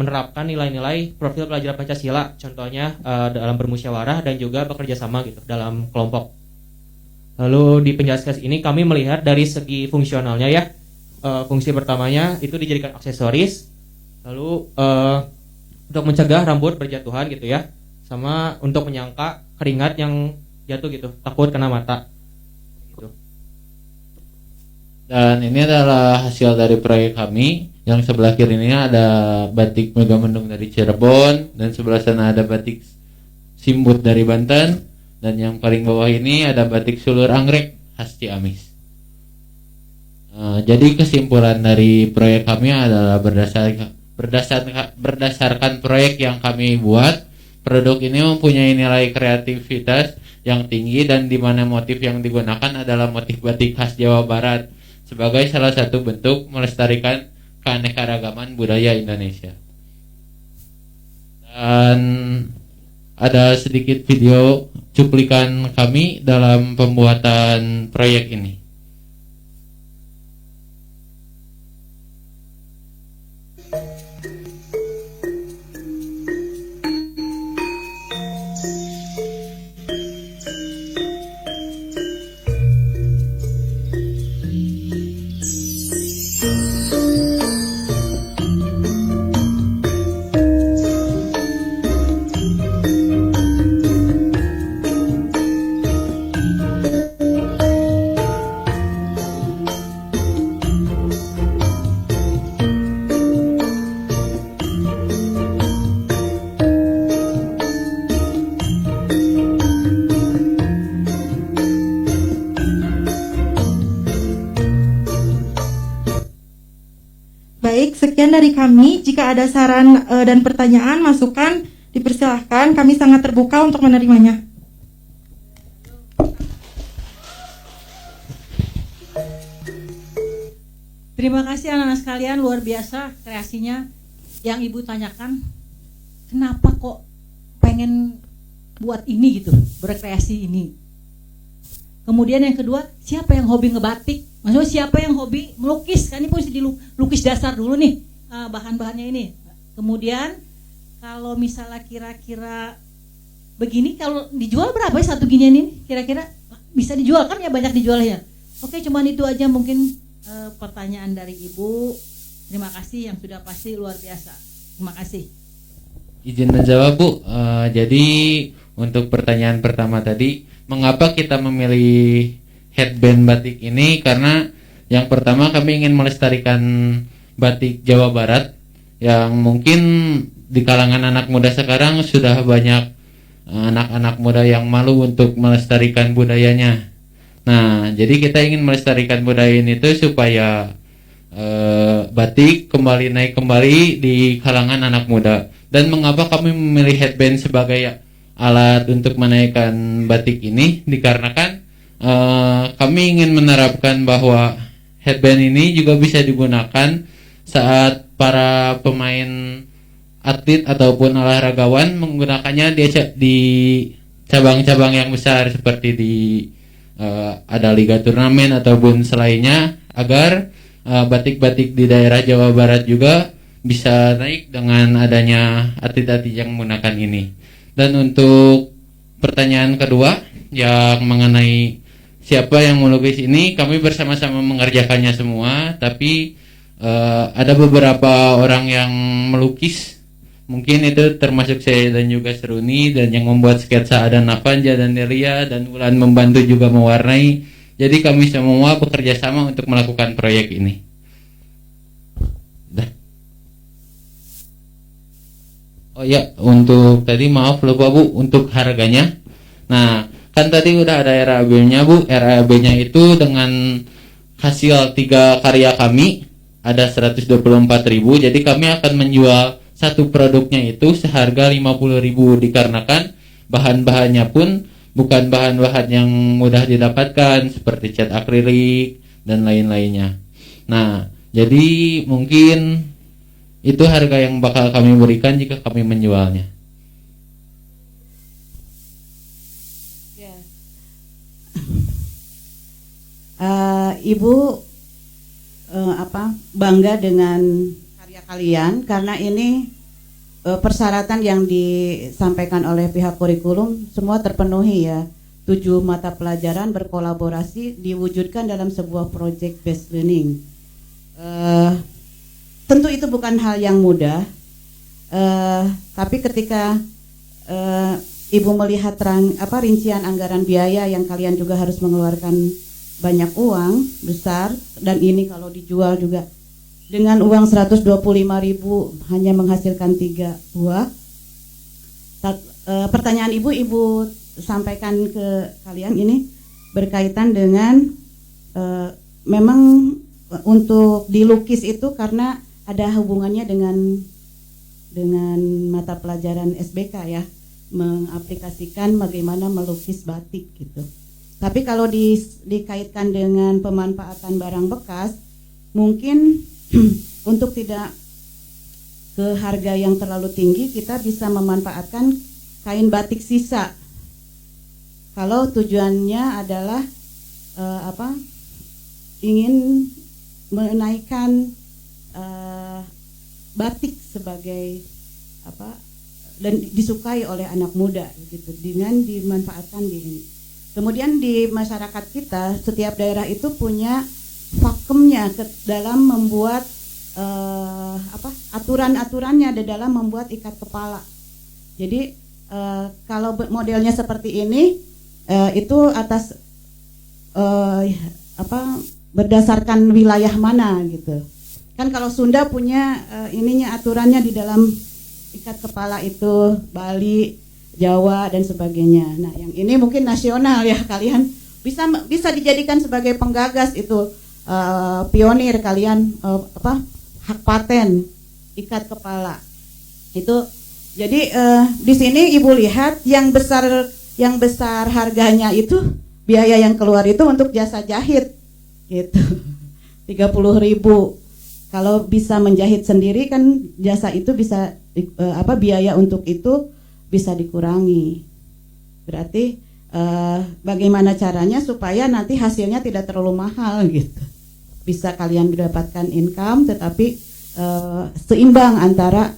menerapkan nilai-nilai profil pelajaran Pancasila, contohnya dalam bermusyawarah dan juga bekerja sama gitu dalam kelompok. Lalu di penjelasan ini kami melihat dari segi fungsionalnya ya. Fungsi pertamanya itu dijadikan aksesoris. Lalu untuk mencegah rambut berjatuhan gitu ya. Sama untuk menyangka keringat yang jatuh gitu, takut kena mata. Gitu. Dan ini adalah hasil dari proyek kami. Yang sebelah kirinya ada batik Megamendung dari Cirebon dan sebelah sana ada batik Simbut dari Banten dan yang paling bawah ini ada batik Sulur Anggrek khas Ciamis. Jadi kesimpulan dari proyek kami adalah berdasarkan proyek yang kami buat, produk ini mempunyai nilai kreativitas yang tinggi dan di mana motif yang digunakan adalah motif batik khas Jawa Barat sebagai salah satu bentuk melestarikan keanekaragaman budaya Indonesia. Dan ada sedikit video cuplikan kami dalam pembuatan proyek ini. Baik, sekian dari kami. Jika ada saran dan pertanyaan, masukan, dipersilahkan. Kami sangat terbuka untuk menerimanya. Terima kasih anak-anak sekalian, luar biasa kreasinya. Yang Ibu tanyakan, kenapa kok pengen buat ini gitu, berkreasi ini. Kemudian yang kedua, siapa yang hobi ngebatik? Maksudnya siapa yang hobi melukis? Kan ini mesti dilukis dasar dulu nih bahan-bahannya ini. Kemudian kalau misalnya kira-kira begini, kalau dijual berapa ya satu ginian ini? Kira-kira bisa dijual kan ya, banyak dijual ya. Oke, cuman itu aja mungkin pertanyaan dari Ibu. Terima kasih yang sudah pasti luar biasa. Terima kasih. Izin menjawab Bu. Jadi untuk pertanyaan pertama tadi, mengapa kita memilih headband batik ini? Karena yang pertama kami ingin melestarikan batik Jawa Barat yang mungkin di kalangan anak muda sekarang sudah banyak anak-anak muda yang malu untuk melestarikan budayanya. Nah, jadi kita ingin melestarikan budaya ini tuh supaya batik kembali naik kembali di kalangan anak muda. Dan mengapa kami memilih headband sebagai alat untuk menaikkan batik ini dikarenakan kami ingin menerapkan bahwa headband ini juga bisa digunakan saat para pemain atlet ataupun olahragawan menggunakannya di cabang-cabang yang besar seperti di ada liga turnamen ataupun selainnya, agar batik-batik di daerah Jawa Barat juga bisa naik dengan adanya atlet-atlet yang menggunakan ini. Dan untuk pertanyaan kedua yang mengenai siapa yang melukis ini, kami bersama-sama mengerjakannya semua, tapi ada beberapa orang yang melukis. Mungkin itu termasuk saya dan juga Seruni, dan yang membuat sketsa ada Navanja dan Nelia, dan Wulan membantu juga mewarnai. Jadi kami semua bekerja sama untuk melakukan proyek ini. Dah. Oh ya, untuk tadi maaf lupa Bu, untuk harganya. Nah, kan tadi udah ada RAB-nya Bu. RAB-nya itu dengan hasil 3 karya kami ada 124.000. Jadi kami akan menjual satu produknya itu seharga 50.000, dikarenakan bahan-bahannya pun bukan bahan-bahan yang mudah didapatkan seperti cat akrilik dan lain-lainnya. Nah, jadi mungkin itu harga yang bakal kami berikan jika kami menjualnya. Ibu bangga dengan karya kalian karena ini persyaratan yang disampaikan oleh pihak kurikulum semua terpenuhi ya. 7 mata pelajaran berkolaborasi diwujudkan dalam sebuah project based learning. Tentu itu bukan hal yang mudah, tapi ketika Ibu melihat rincian anggaran biaya yang kalian juga harus mengeluarkan banyak uang besar, dan ini kalau dijual juga dengan uang 125.000 hanya menghasilkan 3 buah. Pertanyaan Ibu sampaikan ke kalian ini berkaitan dengan memang untuk dilukis itu karena ada hubungannya dengan mata pelajaran SBK ya, mengaplikasikan bagaimana melukis batik gitu. Tapi kalau dikaitkan dengan pemanfaatan barang bekas, mungkin untuk tidak ke harga yang terlalu tinggi, kita bisa memanfaatkan kain batik sisa. Kalau tujuannya adalah ingin menaikkan batik sebagai dan disukai oleh anak muda gitu, dengan dimanfaatkan di ini. Kemudian di masyarakat kita, setiap daerah itu punya fakemnya dalam membuat aturan-aturannya di dalam membuat ikat kepala. Jadi kalau modelnya seperti ini itu atas berdasarkan wilayah mana gitu. Kan kalau Sunda punya aturannya di dalam ikat kepala itu, Bali, Jawa dan sebagainya. Nah, yang ini mungkin nasional ya, kalian bisa dijadikan sebagai penggagas itu, pionir kalian, hak paten ikat kepala itu. Jadi di sini Ibu lihat yang besar harganya itu, biaya yang keluar itu untuk jasa jahit gitu, 30.000. Kalau bisa menjahit sendiri kan jasa itu bisa biaya untuk itu bisa dikurangi. Berarti bagaimana caranya supaya nanti hasilnya tidak terlalu mahal gitu. Bisa kalian mendapatkan income tetapi seimbang antara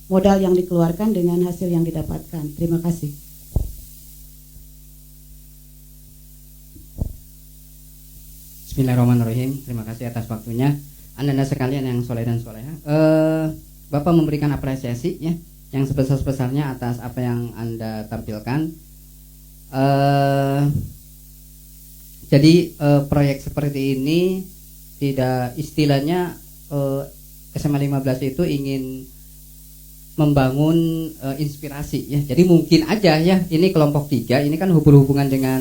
modal yang dikeluarkan dengan hasil yang didapatkan. Terima kasih. Bismillahirrahmanirrahim. Terima kasih atas waktunya. Anda sekalian yang soleh dan soleha, Bapak memberikan apresiasi ya yang sebesar-besarnya atas apa yang Anda tampilkan. Jadi proyek seperti ini tidak, istilahnya SMA 15 itu ingin membangun inspirasi ya. Jadi mungkin aja ya, ini kelompok 3 ini kan berhubungan dengan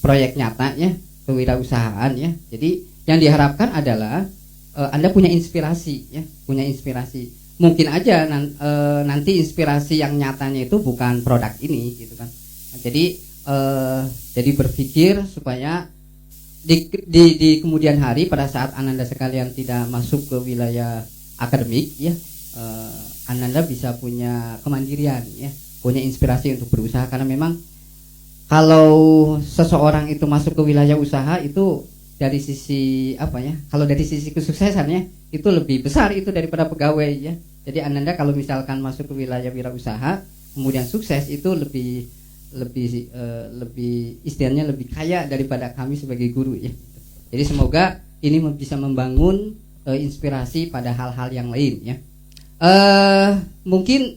proyek nyata ya, kewirausahaan ya. Jadi yang diharapkan adalah Anda punya inspirasi ya, punya inspirasi. mungkin aja nanti inspirasi yang nyatanya itu bukan produk ini gitu kan. Nah, jadi berpikir supaya di kemudian hari pada saat Ananda sekalian tidak masuk ke wilayah akademik ya, Ananda bisa punya kemandirian ya, punya inspirasi untuk berusaha, karena memang kalau seseorang itu masuk ke wilayah usaha itu dari sisi apa ya, kalau dari sisi kesuksesannya itu lebih besar itu daripada pegawai ya. Jadi Ananda kalau misalkan masuk ke wilayah wirausaha kemudian sukses itu lebih istilahnya lebih kaya daripada kami sebagai guru ya. Jadi semoga ini bisa membangun inspirasi pada hal-hal yang lain ya. Mungkin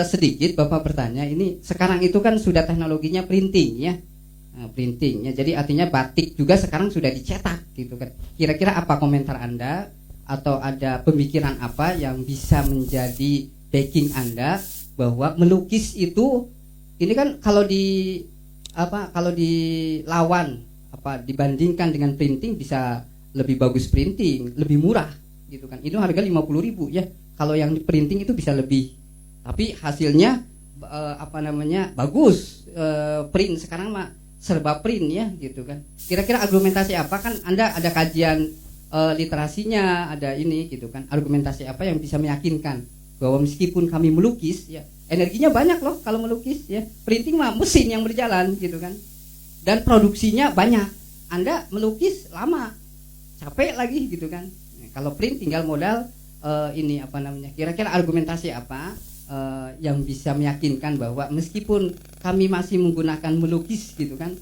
sedikit Bapak bertanya, ini sekarang itu kan sudah teknologinya printing ya. Printing ya, jadi artinya batik juga sekarang sudah dicetak gitu kan. Kira-kira apa komentar Anda atau ada pemikiran apa yang bisa menjadi backing Anda bahwa melukis itu ini kan kalau dilawan dibandingkan dengan printing bisa lebih bagus printing, lebih murah gitu kan. Itu harga 50.000 ya. Kalau yang di printing itu bisa lebih. Tapi hasilnya bagus. Print sekarang mah serba print ya gitu kan. Kira-kira argumentasi apa, kan Anda ada kajian literasinya, ada ini gitu kan. Argumentasi apa yang bisa meyakinkan bahwa meskipun kami melukis ya, energinya banyak loh kalau melukis ya. Printing mah mesin yang berjalan gitu kan. Dan produksinya banyak. Anda melukis lama, capek lagi gitu kan. Nah, kalau print tinggal modal kira-kira argumentasi apa yang bisa meyakinkan bahwa meskipun kami masih menggunakan melukis gitu kan,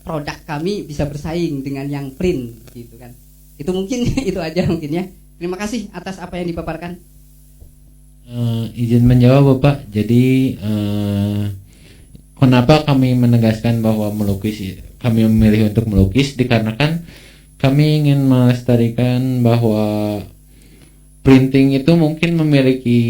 produk kami bisa bersaing dengan yang print gitu kan. Itu mungkin itu aja mungkin ya. Terima kasih atas apa yang dipaparkan. Izin menjawab Bapak. Jadi kenapa kami menegaskan bahwa kami memilih untuk melukis, dikarenakan kami ingin melestarikan bahwa printing itu mungkin memiliki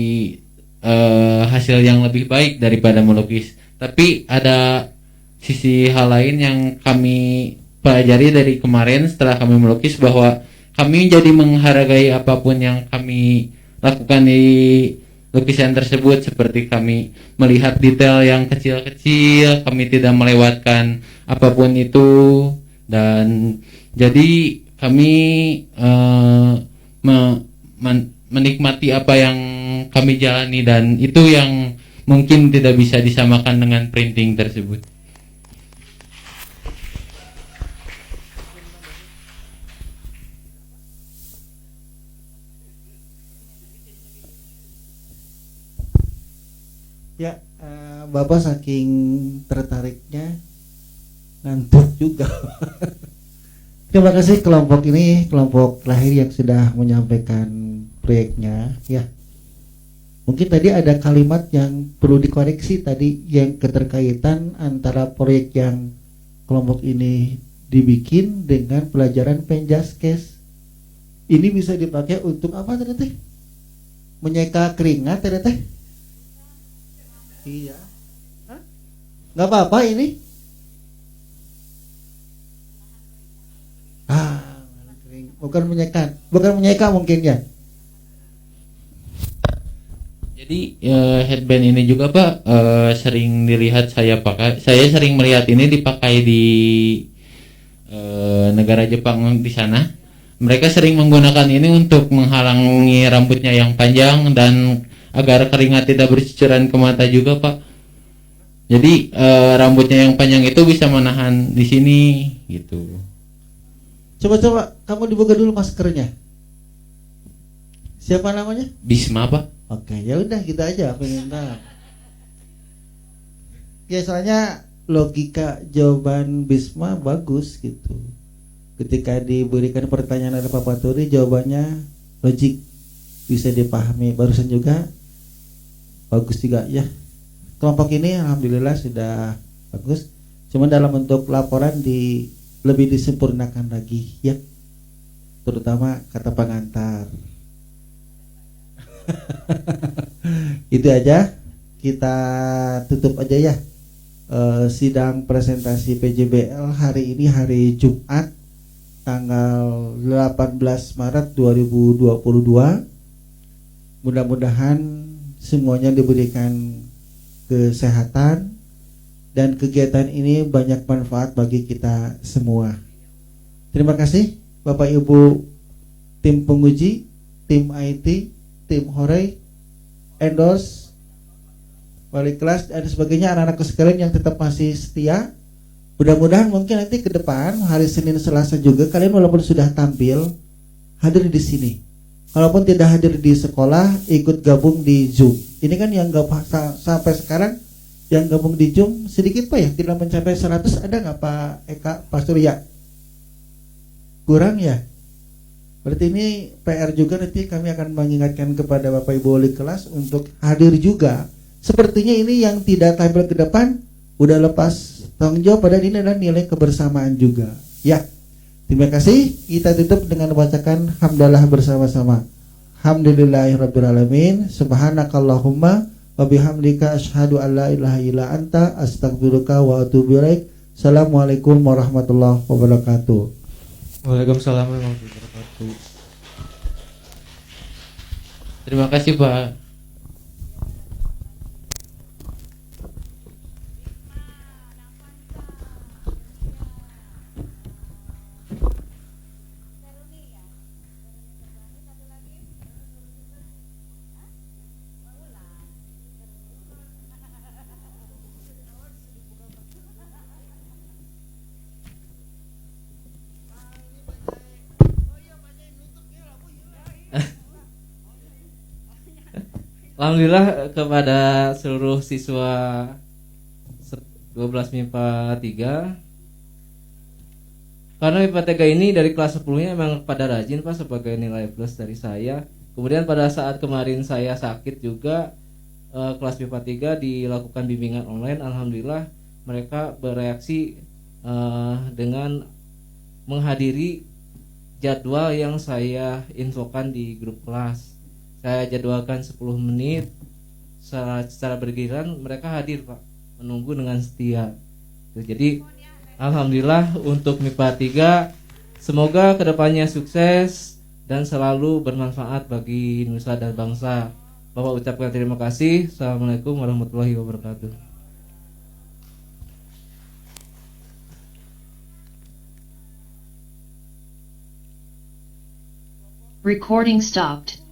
hasil yang lebih baik daripada melukis. Tapi ada sisi hal lain yang kami pelajari dari kemarin setelah kami melukis, bahwa kami jadi menghargai apapun yang kami lakukan di lukisan tersebut, seperti kami melihat detail yang kecil-kecil, kami tidak melewatkan apapun itu, dan jadi kami menikmati apa yang kami jalani, dan itu yang mungkin tidak bisa disamakan dengan printing tersebut. Ya, Bapak saking tertariknya ngantuk juga. Terima kasih kelompok ini, kelompok lahir yang sudah menyampaikan proyeknya ya. Mungkin tadi ada kalimat yang perlu dikoreksi tadi, yang keterkaitan antara proyek yang kelompok ini dibikin dengan pelajaran Penjaskes. Ini bisa dipakai untuk apa ternyata? Menyeka keringat ternyata? Iya. Hah? Nggak apa-apa ini? Bukan menyeka mungkin ya. Jadi headband ini juga Pak sering dilihat saya pakai. Saya sering melihat ini dipakai di negara Jepang di sana. Mereka sering menggunakan ini untuk menghalangi rambutnya yang panjang dan agar keringat tidak bercucuran ke mata juga Pak. Jadi rambutnya yang panjang itu bisa menahan di sini gitu. Coba kamu dibuka dulu maskernya. Siapa namanya? Bisma Pak. Oke, ya udah kita aja pengen tahu. Ya soalnya logika jawaban Bisma bagus gitu. Ketika diberikan pertanyaan oleh Pak Paturi, jawabannya logik, bisa dipahami. Barusan juga bagus juga ya. Kelompok ini alhamdulillah sudah bagus. Cuma dalam bentuk laporan lebih disempurnakan lagi ya. Terutama kata pengantar. Itu aja, kita tutup aja ya. Sidang presentasi PJBL hari ini hari Jumat tanggal 18 Maret 2022. Mudah-mudahan semuanya diberikan kesehatan dan kegiatan ini banyak manfaat bagi kita semua. Terima kasih Bapak Ibu tim penguji, tim IT, tim Horei, endorse, wali kelas dan sebagainya, anak-anakku sekalian yang tetap masih setia. Mudah-mudahan mungkin nanti ke depan hari Senin Selasa juga kalian walaupun sudah tampil hadir di sini. Kalaupun tidak hadir di sekolah, ikut gabung di Zoom. Ini kan yang sampai sekarang yang gabung di Zoom sedikit Pak ya, tidak mencapai 100, ada nggak Pak Eka, Pak Surya? Kurang ya? Berarti ini PR juga, nanti kami akan mengingatkan kepada Bapak Ibu wali kelas untuk hadir juga. Sepertinya ini yang tidak tampil ke depan udah lepas tanggung jawab, padahal ini adalah nilai kebersamaan juga. Ya. Terima kasih. Kita tutup dengan membacakan hamdalah bersama-sama. Alhamdulillahirrabbilalamin. Subhanakallahumma wa bihamdika asyhadu an la ilaha illa anta astaghfiruka wa atubu ilaik. Assalamualaikum warahmatullahi wabarakatuh. Waalaikumsalam warahmatullahi wabarakatuh. Terima kasih Pak. Alhamdulillah kepada seluruh siswa 12 MIPA 3. Karena MIPA 3 ini dari kelas 10-nya emang pada rajin Pak, sebagai nilai plus dari saya. Kemudian pada saat kemarin saya sakit juga, kelas MIPA 3 dilakukan bimbingan online. Alhamdulillah mereka bereaksi dengan menghadiri jadwal yang saya infokan di grup kelas. Saya jadwalkan 10 menit secara bergiliran, mereka hadir Pak, menunggu dengan setia. Jadi alhamdulillah untuk MIPA 3, semoga kedepannya sukses dan selalu bermanfaat bagi nusa dan bangsa. Bapak ucapkan terima kasih. Assalamualaikum warahmatullahi wabarakatuh. Recording stopped.